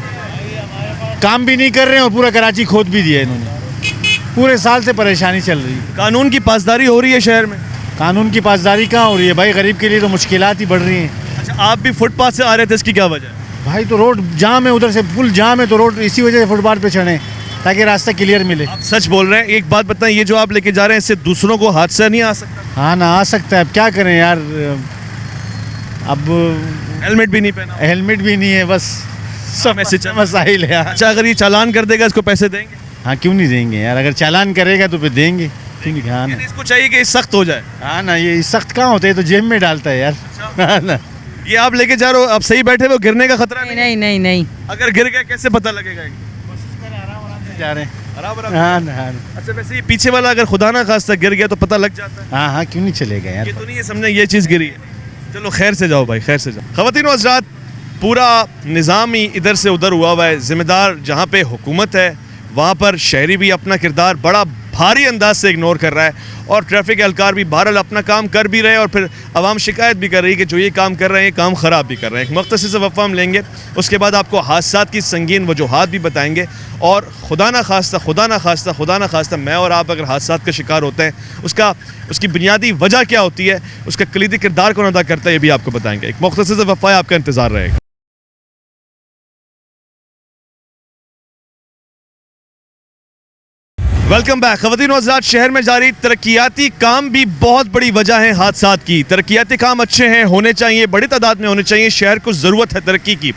काम भी नहीं कर रहे हैं और पूरा कराची खोद भी दिया इन्होंने। पूरे साल से परेशानी चल रही है। कानून की पासदारी हो रही है शहर में? कानून की पासदारी कहाँ हो रही है भाई, गरीब के लिए तो मुश्किलात ही बढ़ रही हैं। अच्छा, आप भी फुटपाथ से आ रहे थे, इसकी क्या वजह है? भाई तो रोड जाम है, उधर से पुल जाम है, तो रोड इसी वजह से फुटपाथ पे चढ़े ताकि रास्ता क्लियर मिले। आप सच बोल रहे हैं? एक बात बताएं, ये जो आप लेके जा रहे हैं इससे दूसरों को हादसा नहीं आ सकता? हाँ ना, आ सकता है। अब क्या करें यार, अब हेलमेट भी नहीं पहना? हेलमेट भी नहीं है, बस सब मसाइल है। अच्छा, अगर ये चालान कर देगा इसको पैसे देंगे? हाँ, क्यों नहीं देंगे यार, अगर चालान करेगा तो फिर देंगे। हाँ ना, इसको चाहिए कि सख्त हो जाए। हाँ ना, ये सख्त कहाँ होता है, तो जेब में डालता है यार। हाँ ना, ये आप लेके जा रहे हो, आप सही बैठे हो, गिरने का खतरा नहीं। अगर गिर गया कैसे पता लगेगा? जा रहे हैं। हाँ ना। अच्छा, वैसे ये पीछे वाला अगर खुदा ना खास्ता गिर गया तो पता लग जाता है? हाँ, क्यों नहीं चलेगा यार। ये तो नहीं ये समझे ये चीज़ गिरी है। चलो खैर से जाओ भाई, खैर से जाओ। ख़वातीन व हज़रात, पूरा निज़ाम ही इधर से उधर हुआ हुआ है। ज़िम्मेदार जहाँ पे हुकूमत है वहाँ पर शहरी भी अपना किरदार बड़ा भारी अंदाज से इग्नोर कर रहा है और ट्रैफिक एहलकार भी बहरहाल अपना काम कर भी रहे हैं और फिर आवाम शिकायत भी कर रही है कि जो ये काम कर रहे हैं काम ख़राब भी कर रहे हैं। एक मुख्तसर से वफ़ा हम लेंगे, उसके बाद आपको हादसात की संगीन वजूहात भी बताएंगे और खुदा ना खास्ता मैं और आप अगर हादसात का शिकार होते हैं उसकी बुनियादी वजह क्या होती है, उसका कलीदी किरदार कौन अदा करता है, ये भी आपको बताएंगे। एक मुख्तसर से वफ़ा आपका इंतज़ार रहेगा। Welcome back. ख़वातीन व हज़रात, शहर में जारी तरक्याती काम भी बहुत बड़ी वजह है हादसात की। तरक्याती काम अच्छे हैं, होने चाहिए, बड़ी तादाद में होने चाहिए, शहर को ज़रूरत है तरक्की की,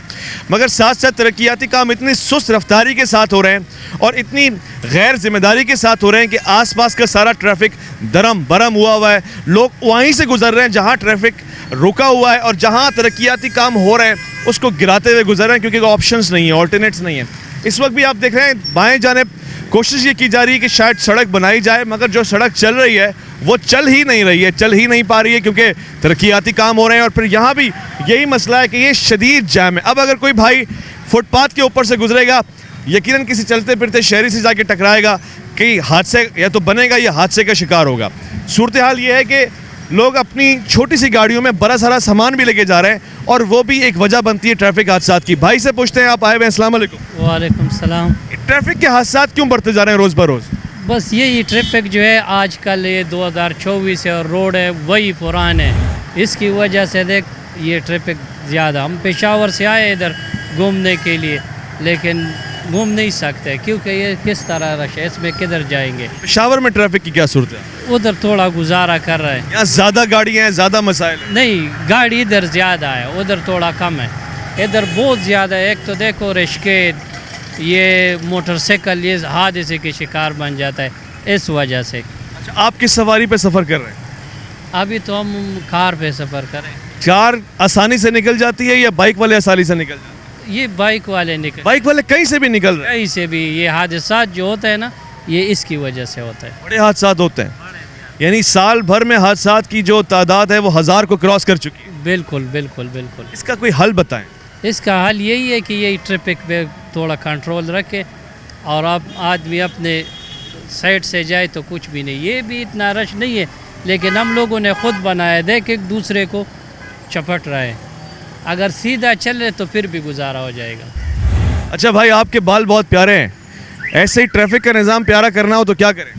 मगर साथ साथ तरक्याती काम इतनी सुस्त रफ्तारी के साथ हो रहे हैं और इतनी गैर जिम्मेदारी के साथ हो रहे हैं कि आसपास का सारा ट्रैफिक दरम बरम हुआ है। लोग वहीं से गुजर रहे हैं जहाँ ट्रैफिक रुका हुआ है और जहाँ तरक्याती काम हो रहे हैं उसको गिराते हुए गुजर रहे हैं क्योंकि ऑप्शंस नहीं है, ऑल्टरनेट्स नहीं है। इस वक्त भी आप देख रहे हैं बाएं जानिब कोशिश ये की जा रही है कि शायद सड़क बनाई जाए, मगर जो सड़क चल रही है वो चल ही नहीं पा रही है क्योंकि तरक्याती काम हो रहे हैं। और फिर यहाँ भी यही मसला है कि ये शदीद जैम है। अब अगर कोई भाई फुटपाथ के ऊपर से गुजरेगा, यकीनन किसी चलते फिरते शहरी से जाके टकराएगा कि हादसे या तो बनेगा या हादसे का शिकार होगा। सूरत हाल ये है कि लोग अपनी छोटी सी गाड़ियों में बड़ा सारा सामान भी लेके जा रहे हैं और वो भी एक वजह बनती है ट्रैफिक हादसात की। भाई से पूछते हैं, आप आए हुए हैं, अस्सलाम वालेकुम। वालेकुम सलाम। ट्रैफिक के हादसात क्यों बढ़ते जा रहे हैं रोज़ बरोज़? बस यही ट्रैफिक जो है आजकल ये 2024 है और रोड है वही पुराने, इसकी वजह से देख ये ट्रैफिक ज़्यादा। हम पेशावर से आए इधर घूमने के लिए, लेकिन घूम नहीं सकते क्योंकि ये किस तरह रश है, इसमें किधर जाएंगे। पेशावर में ट्रैफिक की क्या सूरत है? उधर थोड़ा गुजारा कर रहे हैं। यहाँ ज़्यादा गाड़ियाँ हैं, ज़्यादा मसाइल हैं। नहीं, गाड़ी इधर ज़्यादा है, उधर थोड़ा कम है। इधर बहुत ज़्यादा है। एक तो देखो रिश्के, ये मोटरसाइकिल ये हादसे के शिकार बन जाता है इस वजह से। अच्छा, आप किस सवारी पे सफ़र कर रहे हैं? अभी तो हम कार पे सफ़र करें। कार आसानी से निकल जाती है या बाइक वाले आसानी से निकल जाते हैं? ये बाइक वाले बाइक वाले कहीं से भी निकल रहे हैं। कहीं से भी ये हादसा जो होता है ना, ये इसकी वजह से होता है। बड़े हादसा होते हैं, यानी साल भर में हादसा की जो तादाद है वो 1000 को क्रॉस कर चुकी है। बिल्कुल बिल्कुल बिल्कुल। इसका कोई हल बताएं। इसका हल यही है कि यही ट्रैफिक पे थोड़ा कंट्रोल रखे और आप आदमी अपने साइड से जाए तो कुछ भी नहीं। ये भी इतना रश नहीं है, लेकिन हम लोगों ने खुद बनाया, देख एक दूसरे को चपट रहा है। अगर सीधा चले तो फिर भी गुजारा हो जाएगा। अच्छा भाई, आपके बाल बहुत प्यारे हैं, ऐसे ही ट्रैफिक का निज़ाम प्यारा करना हो तो क्या करें?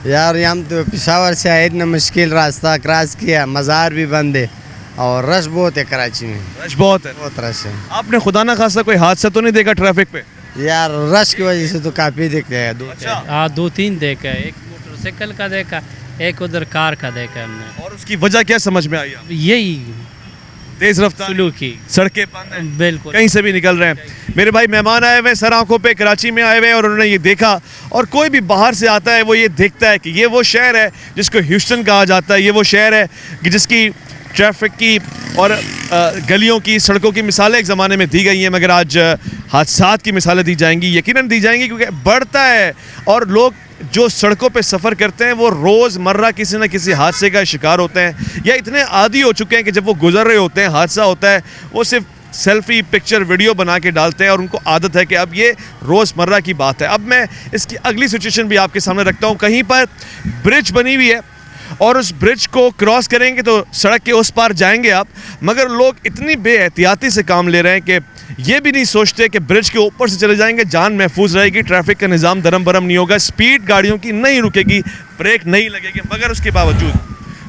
यार हम तो पेशावर से आए, इतना मुश्किल रास्ता क्रॉस किया, मज़ार भी बंद है और रश बहुत है कराची में। रश बहुत है? बहुत रश है। आपने खुदा ना खासा कोई हादसा तो नहीं देखा ट्रैफिक पे? यार रश की वजह से तो काफ़ी देखते हैं। अच्छा। हाँ, 2-3 देखा है। एक मोटरसाइकिल का देखा, एक उधर कार का देखा हमने। और उसकी वजह क्या समझ में आई? यही तेज रफ्तार सलूकी, सड़कें बंद हैं, बिल्कुल कहीं से भी निकल रहे हैं। मेरे भाई मेहमान आए हुए हैं सर आंखों पे, कराची में आए हुए हैं और उन्होंने ये देखा। और कोई भी बाहर से आता है वो ये देखता है कि ये वो शहर है जिसको ह्यूस्टन कहा जाता है, ये वो शहर है कि जिसकी ट्रैफिक की और गलियों की, सड़कों की मिसालें एक ज़माने में दी गई हैं, मगर आज हादसात की मिसालें दी जाएंगी, यकीनन दी जाएंगी, क्योंकि बढ़ता है। और लोग जो सड़कों पे सफ़र करते हैं वो रोज़मर्रा किसी न किसी हादसे का शिकार होते हैं या इतने आदी हो चुके हैं कि जब वो गुजर रहे होते हैं, हादसा होता है, वो सिर्फ सेल्फी पिक्चर वीडियो बना के डालते हैं और उनको आदत है कि अब ये रोज़मर्रा की बात है। अब मैं इसकी अगली सिचुएशन भी आपके सामने रखता हूँ। कहीं पर ब्रिज बनी हुई है और उस ब्रिज को क्रॉस करेंगे तो सड़क के उस पार जाएंगे आप, मगर लोग इतनी बेएहतियाती से काम ले रहे हैं कि ये भी नहीं सोचते कि ब्रिज के ऊपर से चले जाएंगे, जान महफूज रहेगी, ट्रैफिक का निज़ाम दरम बरम नहीं होगा, स्पीड गाड़ियों की नहीं रुकेगी, ब्रेक नहीं लगेगी, मगर उसके बावजूद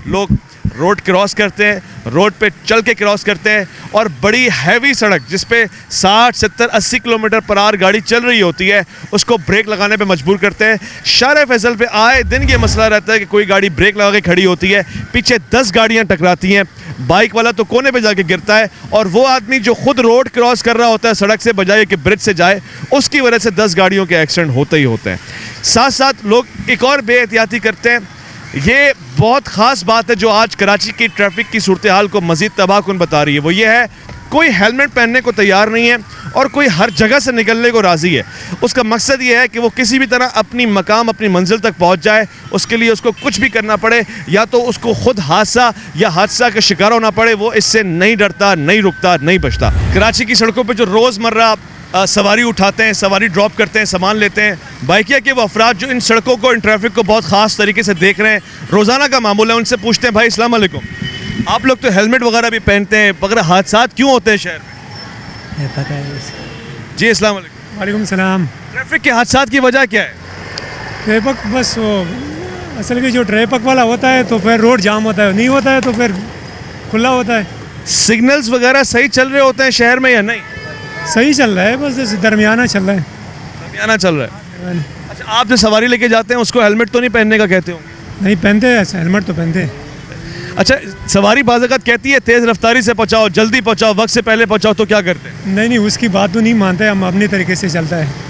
लोग रोड क्रॉस करते हैं, रोड पे चल के क्रॉस करते हैं और बड़ी हैवी सड़क जिस पे 60, 70, 80 किलोमीटर पर आवर गाड़ी चल रही होती है उसको ब्रेक लगाने पे मजबूर करते हैं। शाहर फैसल पे आए दिन ये मसला रहता है कि कोई गाड़ी ब्रेक लगा के खड़ी होती है, पीछे 10 गाड़ियाँ टकराती हैं, बाइक वाला तो कोने पे जाके गिरता है और वो आदमी जो खुद रोड क्रॉस कर रहा होता है सड़क से बजाय कि ब्रिज से जाए, उसकी वजह से 10 गाड़ियों के एक्सीडेंट होते ही होते हैं। साथ साथ लोग एक और बेएहतियाती करते हैं। ये बहुत ख़ास बात है जो आज कराची की ट्रैफिक की सूरत हाल को मज़ीद तबाहकुन बता रही है, वो ये है कोई हेलमेट पहनने को तैयार नहीं है और कोई हर जगह से निकलने को राज़ी है। उसका मकसद ये है कि वो किसी भी तरह अपनी मकाम, अपनी मंजिल तक पहुंच जाए, उसके लिए उसको कुछ भी करना पड़े या तो उसको खुद हादसा या हादसा का शिकार होना पड़े, वो इससे नहीं डरता, नहीं रुकता, नहीं बचता। कराची की सड़कों पर जो रोज़मर्रा सवारी उठाते हैं, सवारी ड्रॉप करते हैं, सामान लेते हैं। बाइकिया के वो अफराद जो इन सड़कों को, इन ट्रैफिक को बहुत ख़ास तरीके से देख रहे हैं, रोज़ाना का मामूल है, उनसे पूछते हैं भाई अस्सलाम वालेकुम, आप लोग तो हेलमेट वगैरह भी पहनते हैं, मगर हादसा क्यों होते हैं शहर में? पता है जी अस्सलाम वालेकुम। वालेकुम सलाम। ट्रैफिक के हादसात की वजह क्या है? ट्रैफिक बस वो असल में जो ट्रैफिक वाला होता है तो फिर रोड जाम होता है, नहीं होता है तो फिर खुला होता है। सिग्नल्स वगैरह सही चल रहे होते हैं शहर में या नहीं? सही चल रहा है, बस दरमियाना चल रहा है। दरमियाना चल रहा है। अच्छा, आप जो सवारी लेके जाते हैं उसको हेलमेट तो नहीं पहनने का कहते हो? नहीं पहनते हैं, हेलमेट तो पहनते हैं। अच्छा, सवारी बाज़-औक़ात कहती है तेज़ रफ्तारी से पहुँचाओ, जल्दी पहुँचाओ, वक्त से पहले पहुँचाओ, तो क्या करते हैं? नहीं, उसकी बात तो नहीं मानते, हम अपनी तरीके से चलता है।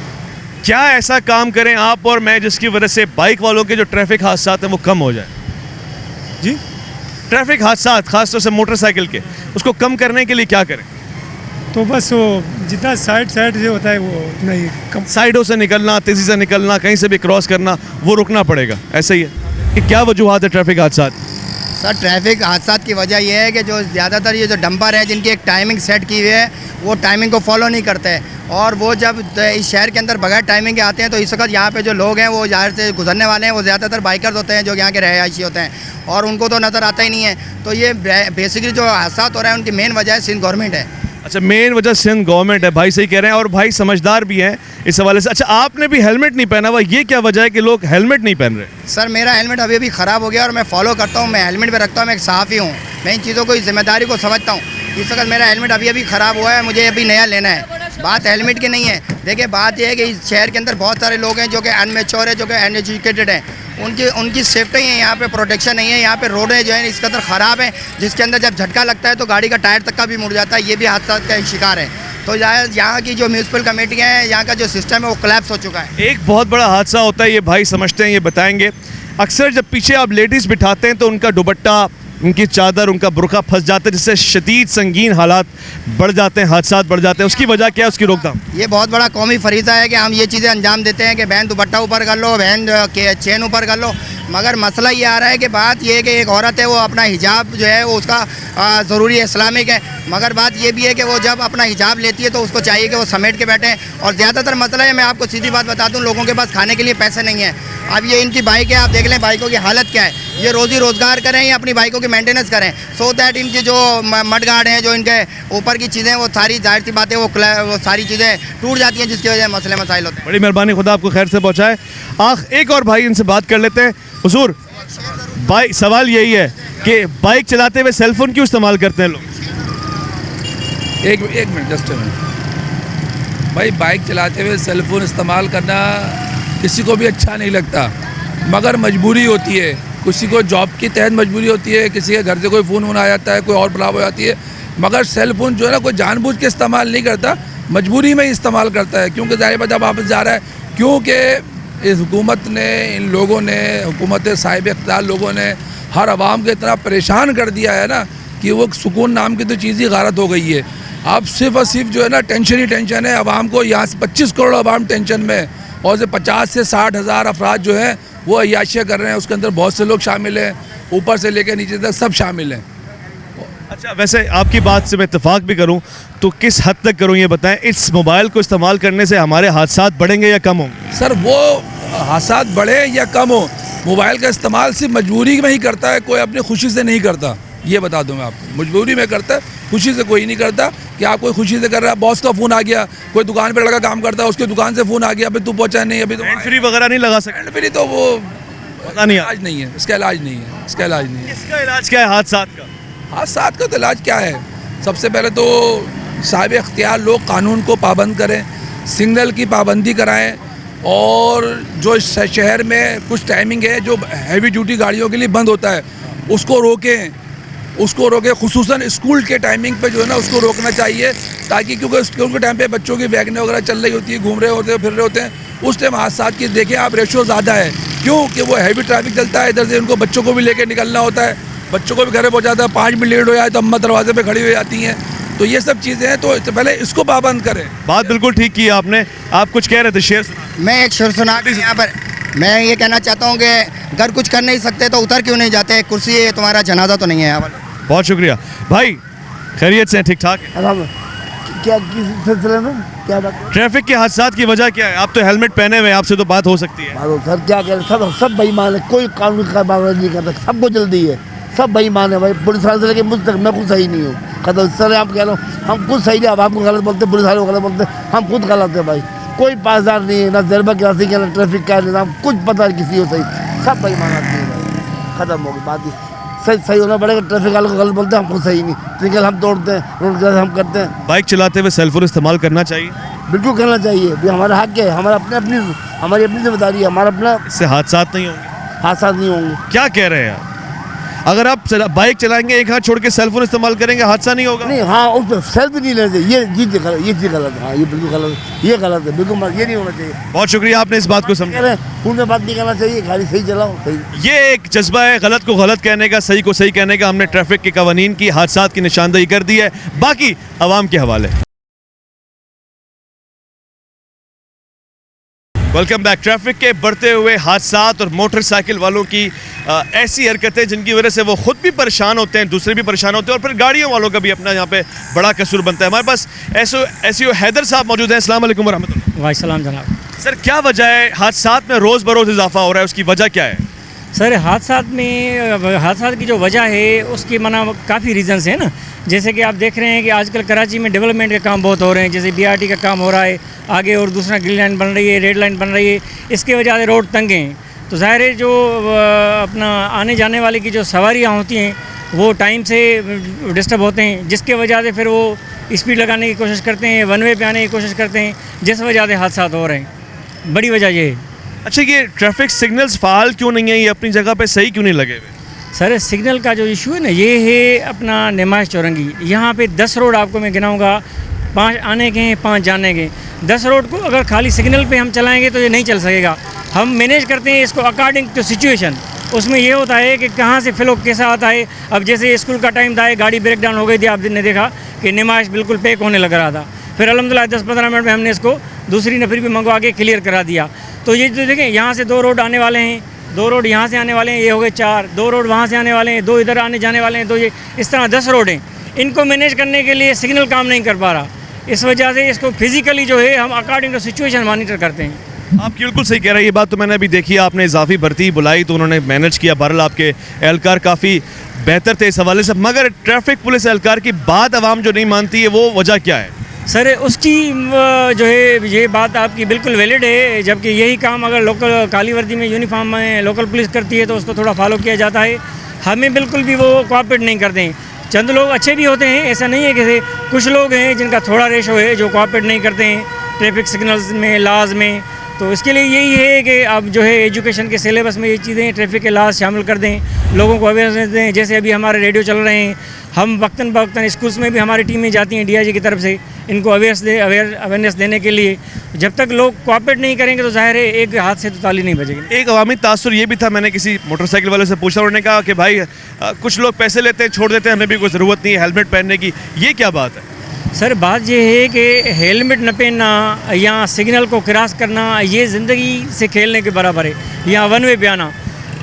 क्या ऐसा काम करें आप और मैं जिसकी वजह से बाइक वालों के जो ट्रैफिक हादसात हैं वो कम हो जाए? जी, ट्रैफिक हादसात खासतौर से मोटरसाइकिल के, उसको कम करने के लिए क्या करें? तो बस वो जितना साइड से होता है वो उतना ही कम। साइडों से निकलना, तेज़ी से निकलना, कहीं से भी क्रॉस करना, वो रुकना पड़ेगा, ऐसा ही है कि क्या वजूहात है ट्रैफिक हादसात? सर, ट्रैफिक हादसा की वजह यह है कि जो ज़्यादातर ये जो डंपर है जिनकी एक टाइमिंग सेट की हुई है, वो टाइमिंग को फॉलो नहीं करते हैं, और वो जब इस शहर के अंदर बगैर टाइमिंग के आते हैं तो इस वक्त यहाँ पे जो लोग हैं वो ज़ाहिर से गुजरने वाले हैं, वो ज़्यादातर बाइकर्स होते हैं जो यहाँ के रहायशी होते हैं, और उनको तो नज़र आता ही नहीं है। तो ये बेसिकली जो हादसा हो रहा है उनकी मेन वजह सिंध गवर्नमेंट है। अच्छा, मेन वजह सिंध गवर्नमेंट है, भाई सही कह रहे हैं, और भाई समझदार भी हैं इस हवाले से। अच्छा, आपने भी हेलमेट नहीं पहना हुआ, ये क्या वजह है कि लोग हेलमेट नहीं पहन रहे? सर, मेरा हेलमेट अभी अभी ख़राब हो गया और मैं फॉलो करता हूँ, मैं हेलमेट पे रखता हूँ, मैं एक सहाफ़ी हूँ, मैं इन चीज़ों को, इस जिम्मेदारी को समझता हूँ। इस वक्त मेरा हेलमेट अभी अभी ख़राब हुआ है, मुझे अभी नया लेना है। बात हेलमेट की नहीं है। देखिए, बात यह है कि इस शहर के अंदर बहुत सारे लोग हैं जो कि अनमेच्योर है, जो कि अनएजुकेटेड हैं, उनकी सेफ्टी है, यहाँ पे प्रोटेक्शन नहीं है, यहाँ पे रोडें जो है इस कदर ख़राब हैं जिसके अंदर जब झटका लगता है तो गाड़ी का टायर तक का भी मुड़ जाता है, ये भी हादसा का शिकार है। तो यहाँ की जो म्यूनसिपल कमेटियाँ हैं, यहाँ का जो सिस्टम है वो कोलैप्स हो चुका है। एक बहुत बड़ा हादसा होता है, ये भाई समझते हैं, ये बताएंगे। अक्सर जब पीछे आप लेडीज़ बिठाते हैं तो उनका दुपट्टा, उनकी चादर, उनका बुरका फंस जाता है, जिससे शदीद संगीन हालात बढ़ जाते हैं, हादसात बढ़ जाते हैं। उसकी वजह क्या है, उसकी रोकथाम? ये बहुत बड़ा कौमी फरीज़ा है कि हम ये चीज़ें अंजाम देते हैं कि बहन दुपट्टा ऊपर कर लो, बहन के चेन ऊपर कर लो, मगर मसला ये आ रहा है कि बात ये है कि एक औरत है, वो अपना हिजाब जो है वो उसका ज़रूरी है, इस्लामिक है, मगर बात ये भी है कि वो जब अपना हिजाब लेती है तो उसको चाहिए कि वो समेट के बैठें। और ज़्यादातर मसला है, मैं आपको सीधी बात बता दूं, लोगों के पास खाने के लिए पैसे नहीं है। अब ये इनकी बाइक है, आप देख लें बाइकों की हालत क्या है, ये रोज़ी रोज़गार करें या अपनी बाइकों की मेंटेनेंस करें, सो दैट इनकी जो मडगार्ड हैं, जो इनके ऊपर की चीज़ें, वो सारी जाहिर सी बातें वो सारी चीज़ें टूट जाती हैं, जिसकी वजह मसले मसाइल होते हैं। बड़ी मेहरबानी, खुदा आपको खैर से पहुँचाए। एक और भाई, इनसे बात कर लेते हैं। हुजूर, भाई सवाल यही है कि बाइक चलाते हुए सेलफोन क्यों इस्तेमाल करते हैं लोग? एक मिनट, जस्ट अ मिनट। भाई, बाइक चलाते हुए सेलफोन इस्तेमाल करना किसी को भी अच्छा नहीं लगता, मगर मजबूरी होती है, किसी को जॉब के तहत मजबूरी होती है, किसी के घर से कोई फ़ोन आ जाता है, कोई और प्रॉब्लम हो जाती है, मगर सेलफोन जो है ना कोई जानबूझ के इस्तेमाल नहीं करता, मजबूरी में ही इस्तेमाल करता है। क्योंकि ज़ाहिर बात, जब वापस जा रहा है, क्योंकि इस हुकूमत ने, इन लोगों ने, हुकूमत साहिब इख्तियार लोगों ने हर आवाम को इतना परेशान कर दिया है ना कि वो सुकून नाम की तो चीज़ ही गारत हो गई है। अब सिर्फ और सिर्फ जो है ना टेंशन ही टेंशन है आवाम को। यहाँ से 25 करोड़ आवाम टेंशन में, और से 50 से 60 हज़ार अफराद जो हैं वो अय्याशियाँ कर रहे हैं। उसके अंदर बहुत से लोग शामिल हैं, ऊपर से लेकर नीचे तक सब शामिल हैं। अच्छा, वैसे आपकी बात से मैं इत्तेफाक भी करूं तो किस हद तक करूं ये बताएं, इस मोबाइल को इस्तेमाल करने से हमारे हादसात बढ़ेंगे या कम होंगे? सर, वो हादसात बढ़े या कम हो, मोबाइल का इस्तेमाल सिर्फ मजबूरी में ही करता है, कोई अपनी खुशी से नहीं करता। ये बता दूं मैं आपको, मजबूरी में करता है, खुशी से कोई नहीं करता। कि आप कोई खुशी से कर रहा है, बॉस का फ़ोन आ गया, कोई दुकान पर लड़का काम करता है, उसके दुकान से फ़ोन आ गया, अभी तू पहुँचा नहीं, अभी तो हैंड फ्री वगैरह नहीं लगा सकते? हैंड फ्री तो वो पता नहीं, इलाज नहीं है, इसका इलाज नहीं है, इसका इलाज नहीं है। इसका इलाज क्या है हादसात का? हादसात का तो इलाज क्या है? सबसे पहले तो साहिब इख्तियार लोग कानून को पाबंद करें, सिग्नल की पाबंदी कराएं, और जो शहर में कुछ टाइमिंग है जो हैवी ड्यूटी गाड़ियों के लिए बंद होता है उसको रोकें, खुसूसन स्कूल के टाइमिंग पे जो है ना उसको रोकना चाहिए, ताकि क्योंकि स्कूल के टाइम पे बच्चों की वैगनें वगैरह चल रही होती है, घूम रहे होते हैं, फिर रहे होते हैं, उस टाइम हादसात की देखें आप रेशो ज़्यादा है। क्यों कि वो हैवी ट्रैफिक चलता है, इधर से उनको बच्चों को भी लेकर निकलना होता है, बच्चों को भी घर पहुँचाता है, 5 मिनट लेट हो जाए तो अम्मा दरवाजे पर खड़ी हो जाती हैं। तो ये सब चीज़ें हैं, तो पहले इसको पाबंद करें। बात बिल्कुल ठीक की आपने। आप कुछ कह रहे थे, शेर मैं एक शेर सुना के यहाँ पर मैं ये कहना चाहता हूँ कि अगर कुछ कर नहीं सकते तो उतर क्यों नहीं जाते, कुर्सी है तुम्हारा, जनाजा तो नहीं है यहाँ पर। बहुत शुक्रिया भाई, खैरियत से ठीक ठाक है? क्या किस सिलसिले में क्या बात? ट्रैफिक के हादसा की वजह क्या है? आप तो हेलमेट पहने हुए हैं, आपसे तो बात हो सकती है। मारो सर, क्या करें, सब बेईमान है, कोई कानून का पालन नहीं करता, सबको जल्दी है, सब बेईमान है भाई। पुलिस वाले से लेके मुझ तक मैं खुद सही नहीं हूँ, खत्म। सर आप कह रहे हो हम खुद सही नहीं, अब आपको गलत बोलते, पुलिस वाले को गलत बोलते, हम खुद गलत है भाई। कोई पासदार नहीं है, ना जरबा क्रासिंग का, ना ट्रैफिक का निज़ाम, कुछ पता नहीं किसी को सही, सब बेईमान आदमी है भाई, खत्म हो गई बात ही। सही होना पड़ेगा, ट्रैफिक वालों को गलत बोलते हैं, हम खुद सही नहीं, सिग्नल हम तोड़ते हैं, रोड क्रॉस हम करते हैं। बाइक चलाते हुए सेलफोन इस्तेमाल करना चाहिए? बिल्कुल करना चाहिए, ये हमारा हक है, हमारा हमारी अपनी जिम्मेदारी है, हमारा अपना। इससे हादसा नहीं होंगे? हादसा नहीं होंगे। क्या कह रहे हैं आप? अगर आप बाइक चलाएंगे, एक हाथ छोड़ के सेलफोन इस्तेमाल करेंगे, हादसा नहीं होगा? नहीं, हाँ, उस पर सेल्फी नहीं लेना चाहिए, ये चीज़ गलत है, हाँ ये बिल्कुल गलत है, ये गलत है, बिल्कुल ये नहीं होना चाहिए। बहुत शुक्रिया, आपने इस बात को समझा। खून में बात नहीं करना चाहिए, गाड़ी सही चलाओ, सही। ये एक जज्बा है गलत को गलत कहने का, सही को सही कहने का। हमने ट्रैफिक के कवानीन की, हादसात की निशानदेही कर दी है, बाकी आवाम के हवाले। Welcome back. ट्रैफिक के बढ़ते हुए हादसात और मोटरसाइकिल वालों की ऐसी हरकतें जिनकी वजह से वो खुद भी परेशान होते हैं, दूसरे भी परेशान होते हैं, और फिर गाड़ियों वालों का भी अपना यहाँ पे बड़ा कसूर बनता है। हमारे पास एसओ हैदर साहब मौजूद हैं। अस्सलाम वालेकुम रहमतुल्लाह। वालेकुम जनाब। सर क्या वजह है हादसात में रोज़ बरोज़ इजाफा हो रहा है, उसकी वजह क्या है? सर हादसात की जो वजह है उसकी काफ़ी रीज़न्स हैं ना। जैसे कि आप देख रहे हैं कि आजकल कराची में डेवलपमेंट के काम बहुत हो रहे हैं, जैसे BRT का काम हो रहा है आगे, और दूसरा ग्रीन लाइन बन रही है, रेड लाइन बन रही है, इसके वजह से रोड तंग हैं। तो ज़ाहिर है जो अपना आने जाने वाले की जो सवारियाँ होती हैं वो टाइम से डिस्टर्ब होते हैं, जिसके वजह से फिर वो स्पीड लगाने की कोशिश करते हैं, वन वे पे आने की कोशिश करते हैं, जिस वजह से हादसा हो रहे हैं। बड़ी वजह ये है। अच्छा, ये ट्रैफिक सिग्नल्स फ़ाल क्यों नहीं है, ये अपनी जगह पे सही क्यों नहीं लगे हुए? सर सिग्नल का जो इशू है ना, ये है अपना नुमाइश चौरंगी। यहाँ पे 10 रोड आपको मैं गिनाऊंगा, 5 आने के हैं, 5 जाने के। 10 रोड को अगर खाली सिग्नल पे हम चलाएंगे तो ये नहीं चल सकेगा। हम मैनेज करते हैं इसको अकॉर्डिंग टू सिचुएशन। उसमें ये होता है कि कहाँ से फ्लो कैसा आता है। अब जैसे स्कूल का टाइम था, गाड़ी ब्रेक डाउन हो गई थी, आपने देखा कि नुमाइश बिल्कुल पैक होने लग रहा था, फिर अल्हम्दुलिल्लाह 10-15 मिनट में हमने इसको दूसरी नफरी भी मंगवा के क्लियर करा दिया। तो ये जो देखें, यहाँ से 2 रोड आने वाले हैं, 2 रोड यहाँ से आने वाले हैं, ये हो गए 4, 2 रोड वहाँ से आने वाले हैं, 2 इधर आने जाने वाले हैं, तो ये इस तरह 10 रोड हैं। इनको मैनेज करने के लिए सिग्नल काम नहीं कर पा रहा, इस वजह से इसको फिजिकली जो है हम अकॉर्डिंग टू सिचुएशन मॉनिटर करते हैं। आप बिल्कुल सही कह रहे हैं, ये बात तो मैंने अभी देखी। आपने इजाफी भर्ती बुलाई तो उन्होंने मैनेज किया, बहरहाल आपके एहलकार काफ़ी बेहतर थे इस हवाले से। मगर ट्रैफिक पुलिस एहलकार की बात आवाम जो नहीं मानती है, वो वजह क्या है? सर उसकी जो है ये बात आपकी बिल्कुल वैलिड है, जबकि यही काम अगर लोकल काली वर्दी में यूनिफॉर्म में लोकल पुलिस करती है तो उसको थोड़ा फॉलो किया जाता है। हमें बिल्कुल भी वो कोऑपरेट नहीं करते हैं। चंद लोग अच्छे भी होते हैं, ऐसा नहीं है कि कुछ लोग हैं जिनका थोड़ा रेशो है जो कोऑपरेट नहीं करते हैं ट्रैफिक सिग्नल्स में, लाज में। तो इसके लिए यही है कि अब जो है एजुकेशन के सिलेबस में ये चीज़ें ट्रैफिक के लाज शामिल कर दें, लोगों को अवेयरनेस दें। जैसे अभी हमारे रेडियो चल रहे हैं, हम वक्तन बवक्तन स्कूल्स में भी हमारी टीमें जाती हैं DIG की तरफ से इनको अवेयरनेस देने के लिए। जब तक लोग कोऑपरेट नहीं करेंगे तो जाहिर है एक हाथ से तो ताली नहीं बजेगी। एक अवामी तासुर ये भी था, मैंने किसी मोटरसाइकिल वाले से पूछा, उन्होंने कहा कि भाई कुछ लोग पैसे लेते हैं, छोड़ देते हैं, हमें भी कोई ज़रूरत नहीं है हेलमेट पहनने की। ये क्या बात है? सर बात ये है कि हेलमेट न पहनना या सिग्नल को क्रॉस करना ये ज़िंदगी से खेलने के बराबर है, या वन वे पे आना।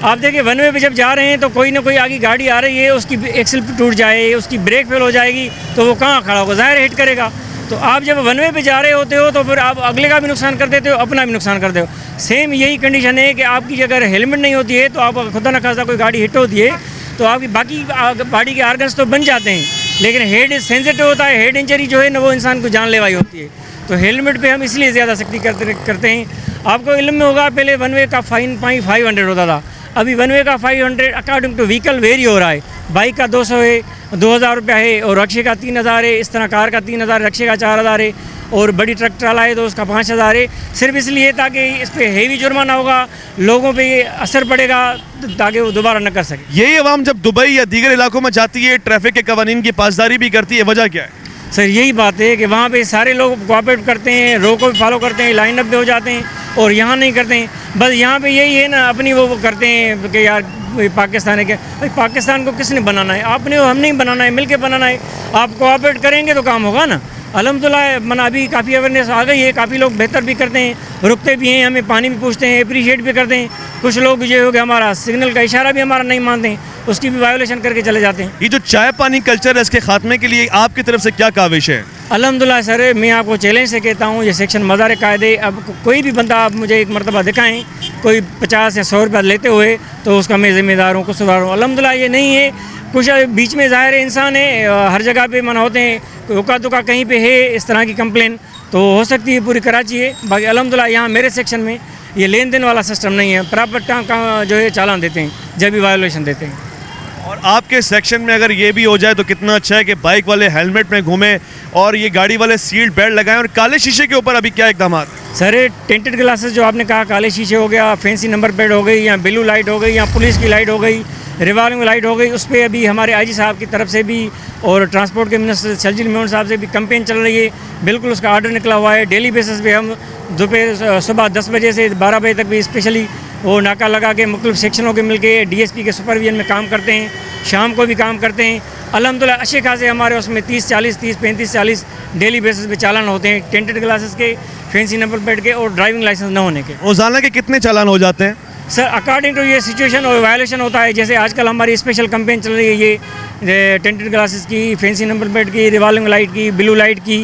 आप देखिए वन वे पे जब जा रहे हैं तो कोई ना कोई आगे गाड़ी आ रही है, उसकी एक्सल टूट जाए, उसकी ब्रेक फेल हो जाएगी तो वो कहाँ खड़ा होगा, ज़ाहिर हिट करेगा। तो आप जब वन वे पे जा रहे होते हो तो फिर आप अगले का भी नुकसान कर देते हो, अपना भी नुकसान कर देते हो। सेम यही कंडीशन है कि आपकी अगर हेलमेट नहीं होती है तो आप खुदा न खासा कोई गाड़ी हिट होती है तो आपकी बाकी बॉडी के आर्गन्स तो बन जाते हैं, लेकिन हेड सेंसिटिव होता है। हेड इंजरी जो है ना वो इंसान को जानलेवा होती है। तो हेलमेट पे हम इसलिए ज़्यादा सख्ती करते हैं। आपको इल्म में होगा पहले वन वे का फ़ाइन 500 होता था, अभी वन वे का 500 अकॉर्डिंग टू व्हीकल वेरी हो रहा है। बाइक का 200 है, 2000 रुपया है, और रक्शे का 3000 है, इस तरह कार का 3000, रक्शे का 4000 है, और बड़ी ट्रक ट्राला है तो उसका 5000 है। सिर्फ इसलिए ताकि इस पर हेवी जुर्माना होगा, लोगों पे ये असर पड़ेगा ताकि वो दोबारा न कर सके। यही अवाम जब दुबई या दीगर इलाकों में जाती है, ट्रैफिक के कवानीन की पासदारी भी करती है, वजह क्या है? सर यही बात है कि वहाँ पे सारे लोग कोऑपरेट करते हैं, रो को भी फॉलो करते हैं, लाइन अप भी हो जाते हैं, और यहाँ नहीं करते हैं। बस यहाँ पे यही है ना, अपनी वो करते हैं कि यार पाकिस्तान है क्या, भाई पाकिस्तान को किसने बनाना है? आपने, हम नहीं बनाना है, मिल के बनाना है। आप कोऑपरेट करेंगे तो काम होगा ना। अल्हम्दुलिल्लाह अभी काफ़ी अवेयरनेस आ गई है, काफ़ी लोग बेहतर भी करते हैं, रुकते भी हैं, हमें पानी भी पूछते हैं, अप्रिशिएट भी करते हैं। कुछ लोग जो हो गया हमारा सिग्नल का इशारा भी हमारा नहीं मानते हैं, उसकी भी वायोलेशन करके चले जाते हैं। ये जो चाय पानी कल्चर है, इसके खात्मे के लिए आपकी तरफ से क्या काविश है? अल्हम्दुलिल्लाह सर, मैं आपको चैलेंज से कहता हूँ, ये सेक्शन मज़ार कायदे, अब कोई भी बंदा आप मुझे एक मरतबा दिखाएं कोई 50 या 100 रुपया लेते हुए, तो उसका मैं ज़िम्मेदार हूँ, कसूरवार हूँ। अल्हम्दुलिल्लाह ये नहीं है, कुछ बीच में ज़ाहिर है इंसान है, हर जगह पे मना होते हैं, हुक्का दुक्का कहीं पे है इस तरह की कंप्लेन तो हो सकती है पूरी कराची है। बाकी अल्हम्दुलिल्लाह यहाँ मेरे सेक्शन में ये लेन देन वाला सिस्टम नहीं है, प्रॉपर टाइम का जो है चालान देते हैं जब भी वायोलेशन देते हैं। और आपके सेक्शन में अगर ये भी हो जाए तो कितना अच्छा है कि बाइक वाले हेलमेट में घूमें और ये गाड़ी वाले सीट बेल्ट लगाएं। और काले शीशे के ऊपर अभी क्या इकदाम? सर टेंटेड ग्लासेस जो आपने कहा, काले शीशे हो गया, फैंसी नंबर प्लेट हो गई, या ब्लू लाइट हो गई, या पुलिस की लाइट हो गई, रिवॉल्विंग लाइट हो गई, उस पर अभी हमारे आईजी साहब की तरफ से भी और ट्रांसपोर्ट के मिनिस्टर शर्जील मेमन साहब से भी कैंपेन चल रही है। बिल्कुल उसका ऑर्डर निकला हुआ है। डेली बेसिस पे हम दोपहर सुबह 10 बजे से 12 बजे तक भी स्पेशली वो नाका लगा के मुख्तलिफ सेक्शनों के मिलके DSP के सुपरविजन में काम करते हैं, शाम को भी काम करते हैं। अल्हम्दुलिल्लाह अच्छे खासे हमारे उसमें 30-40 डेली बेसिस पे चालान होते हैं, टेंटेड ग्लासेस के, फैंसी नंबर प्लेट के और ड्राइविंग लाइसेंस न होने के। रोज़ाना के कितने चालान हो जाते हैं? सर अकॉर्डिंग टू ये सिचुएशन और वायलेशन होता है। जैसे आजकल हमारी स्पेशल कैंपेन चल रही है ये टेंटेड ग्लासेस की, फैंसी नंबर प्लेट की, रिवॉल्विंग लाइट की, ब्लू लाइट की,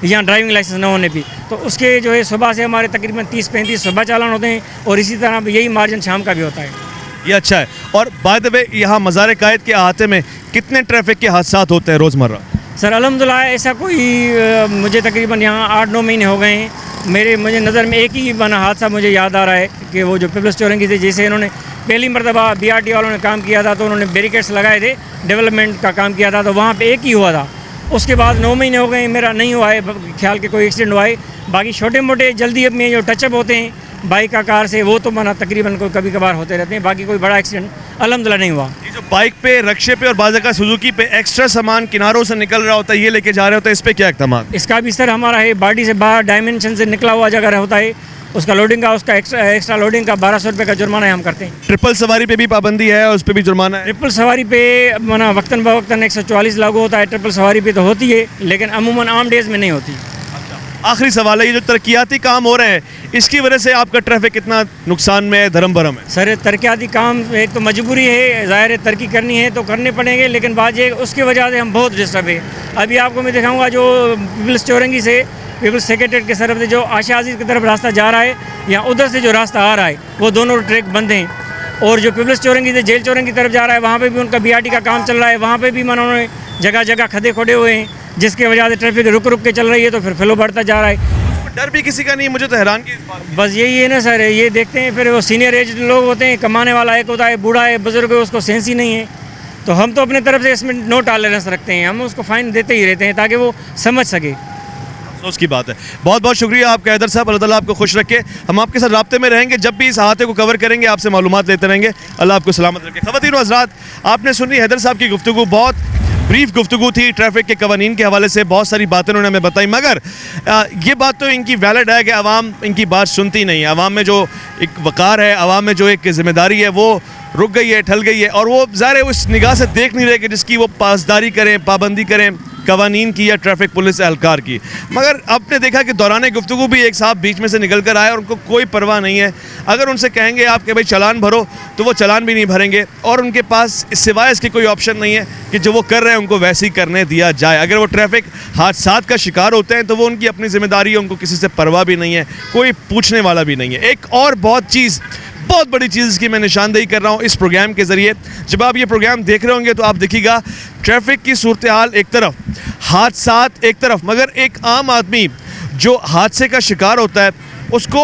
या ड्राइविंग लाइसेंस न होने भी, तो उसके जो है सुबह से हमारे तकरीबन 30-35 सुबह चालान होते हैं और इसी तरह यही मार्जिन शाम का भी होता है। ये अच्छा है। और बाय द वे यहाँ मज़ार कायद के अहाते में कितने ट्रैफिक के हादसात होते हैं रोज़मर्रा? सर अल्हम्दुलिल्लाह ऐसा कोई मुझे तकरीबन यहाँ 8-9 महीने हो गए हैं, मुझे नज़र में एक ही बना हादसा मुझे याद आ रहा है कि वो जो पीपल्स चौरंगी से जैसे इन्होंने पहली मरतबा BRT वालों ने काम किया था तो उन्होंने बैरिकेड्स लगाए थे, डेवलपमेंट का काम किया था, तो वहाँ पे एक ही हुआ था। उसके बाद 9 महीने हो गए मेरा नहीं हुआ है ख्याल के कोई एक्सीडेंट हुआ है। बाकी छोटे मोटे जल्दी में जो टचअप होते हैं बाइक का कार से वो तो मना तकरीबन कोई कभी कभार होते रहते हैं, बाकी कोई बड़ा एक्सीडेंट अल्हम्दुलिल्लाह नहीं हुआ। ये जो बाइक पे, रक्शे पे और बाज़ का सुजुकी पे एक्स्ट्रा सामान किनारों से निकल रहा होता है, ये लेके जा रहे होते हैं, इस पर क्या इक़दाम? इसका भी सर हमारा है, बॉडी से बाहर डायमेंशन से निकला हुआ जगह होता है उसका लोडिंग का, उसका एक्स्ट्रा लोडिंग का 1200 रुपये का जुर्माना हम करते हैं। ट्रिपल सवारी पे भी पाबंदी है और उस पर भी जुर्माना है? ट्रिपल सवारी पे मना वक्तन बवक्तन 144 लागू होता है, ट्रिपल सवारी पे तो होती है लेकिन अमूमन आम डेज में नहीं होती। आखिरी सवाल है, ये जो तरक्याती काम हो रहे हैं इसकी वजह से आपका ट्रैफिक कितना नुकसान में है, धर्म भरम है? सर तरक्याती काम एक तो मजबूरी है, ज़ाहिर है तरक्की करनी है तो करने पड़ेंगे, लेकिन बात ये उसकी वजह से हम बहुत डिस्टर्ब है। अभी आपको मैं दिखाऊंगा जो पीपल्स चौरंगी से पीपल्स सेक्रेटरीट की तरफ से जो आशा अजीज़ की तरफ रास्ता जा रहा है या उधर से जो रास्ता आ रहा है वो दोनों ट्रैक बंद हैं, और जो पीपल्स चौरंगी से जेल चौरंगी की तरफ जा रहा है वहाँ पे भी उनका BRT का काम चल रहा है, वहाँ पे भी उन्होंने जगह जगह खदे खोदे हुए हैं जिसकी वजह से ट्रैफिक रुक रुक के चल रही है, तो फिर फ्लो बढ़ता जा रहा है। डर भी किसी का नहीं, मुझे तो हैरान की बस यही है ना सर, ये देखते हैं फिर वो सीनियर एज लोग होते हैं, कमाने वाला एक होता है, बूढ़ा है, बुजुर्ग है, उसको सेंस ही नहीं है, तो हम तो अपने तरफ से इसमें नो टॉलरेंस रखते हैं, हम उसको फाइन देते ही रहते हैं ताकि वो समझ सके। अफसोस की बात है। बहुत बहुत शुक्रिया आपका हैदर साहब, अल्लाह ताला आपको खुश रखे। हम आपके साथ राब्ते में रहेंगे, जब भी इस अहाते को कवर करेंगे आपसे मालूमात लेते रहेंगे। अल्लाह आपको सलामत रखे। ख़वातीन व हज़रात, आपने सुनी हैदर साहब की गुफ्तगू, बहुत ब्रीफ गुफ्तगू थी ट्रैफिक के कवानीन के हवाले से, बहुत सारी बातें उन्होंने हमें बताई, मगर ये बात तो इनकी वैलिड है कि आवाम इनकी बात सुनती नहीं है। आवाम में जो एक वक़ार है, आवाम में जो एक ज़िम्मेदारी है वो रुक गई है, ठल गई है, और वो ज़ाहिर है उस निगाह से देख नहीं रहे कि जिसकी वो पासदारी करें, पाबंदी करें कवानीन की या ट्रैफिक पुलिस एहलकार की। मगर आपने देखा कि दौरान गुफ्तगू भी एक साहब बीच में से निकल कर आए और उनको कोई परवाह नहीं है। अगर उनसे कहेंगे आप कि भाई चालान भरो तो वो चालान भी नहीं भरेंगे, और उनके पास सिवाय इसके कोई ऑप्शन नहीं है कि जो वो कर रहे हैं उनको वैसे ही करने दिया जाए। अगर वो ट्रैफिक हादसात का शिकार होते हैं तो वो उनकी अपनी जिम्मेदारी है, उनको किसी से परवाह भी नहीं है, कोई पूछने वाला भी नहीं है। एक और बहुत बड़ी चीज़ की मैं निशानदेही कर रहा हूँ इस प्रोग्राम के ज़रिए। जब आप ये प्रोग्राम देख रहे होंगे तो आप देखिएगा ट्रैफिक की सूरत हाल एक तरफ, हादसात एक तरफ, मगर एक आम आदमी जो हादसे का शिकार होता है उसको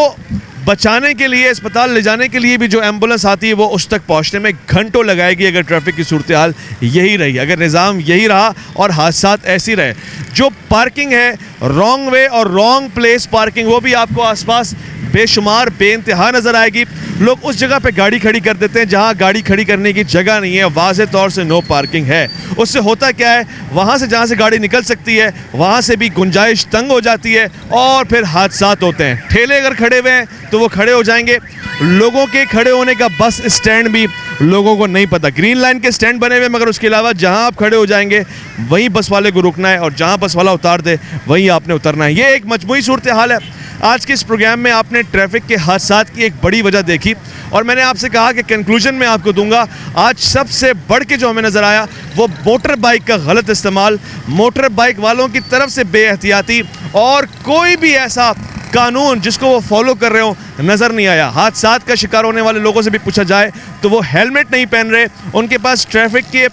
बचाने के लिए, अस्पताल ले जाने के लिए भी जो एम्बुलेंस आती है वो उस तक पहुंचने में घंटों लगाएगी अगर ट्रैफिक की सूरत हाल यही रही, अगर निज़ाम यही रहा और हादसात ऐसी रहे। जो पार्किंग है, रॉन्ग वे और रॉन्ग प्लेस पार्किंग, वो भी आपको आसपास बेशुमार बेइंतहा नज़र आएगी। लोग उस जगह पे गाड़ी खड़ी कर देते हैं जहां गाड़ी खड़ी करने की जगह नहीं है, वाज़े तौर से नो पार्किंग है। उससे होता क्या है, वहां से जहां से गाड़ी निकल सकती है वहां से भी गुंजाइश तंग हो जाती है और फिर हादसात होते हैं। ठेले अगर खड़े हुए हैं तो वो खड़े हो जाएंगे, लोगों के खड़े होने का बस स्टैंड भी लोगों को नहीं पता। ग्रीन लाइन के स्टैंड बने हुए, मगर उसके अलावा जहां आप खड़े हो जाएंगे वहीं बस वाले को रुकना है और जहां बस वाला उतार दे वहीं आपने उतरना है। ये एक मजमूई सूरत हाल है। आज के इस प्रोग्राम में आपने ट्रैफिक के हादसात की एक बड़ी वजह देखी और मैंने आपसे कहा कि कंक्लूजन में आपको दूंगा। आज सबसे बढ़ के जो हमें नज़र आया वो मोटर बाइक का गलत इस्तेमाल, मोटर बाइक वालों की तरफ से बेएहतियाती, और कोई भी ऐसा कानून जिसको वो फॉलो कर रहे हो नज़र नहीं आया। हादसात का शिकार होने वाले लोगों से भी पूछा जाए तो वो हेलमेट नहीं पहन रहे, उनके पास ट्रैफिक के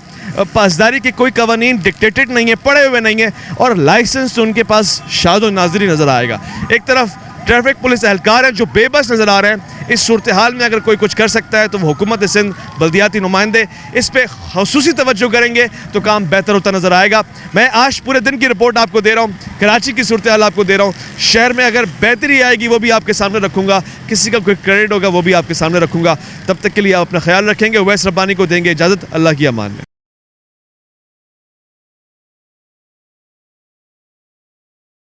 पासदारी के कोई कवानीन डिक्टेटेड नहीं है, पड़े हुए नहीं है, और लाइसेंस तो उनके पास शादो नाजरी नज़र आएगा। एक तरफ ट्रैफिक पुलिस एहलकार हैं जो बेबस नज़र आ रहे हैं। इस सूरत हाल में अगर कोई कुछ कर सकता है तो वो हुकूमत सिंध, बल्दियाती नुमाइंदे इस पर खसूसी तवज्जो करेंगे तो काम बेहतर होता नज़र आएगा। मैं आज पूरे दिन की रिपोर्ट आपको दे रहा हूँ, कराची की सूरत हाल आपको दे रहा हूँ। शहर में अगर बेहतरी आएगी वो भी आपके सामने रखूँगा, किसी का कोई क्रेडिट होगा वो भी आपके सामने रखूँगा। तब तक के लिए आप अपना ख्याल रखेंगे। उवैस रब्बानी को देंगे इजाज़त। अल्लाह की अमान में।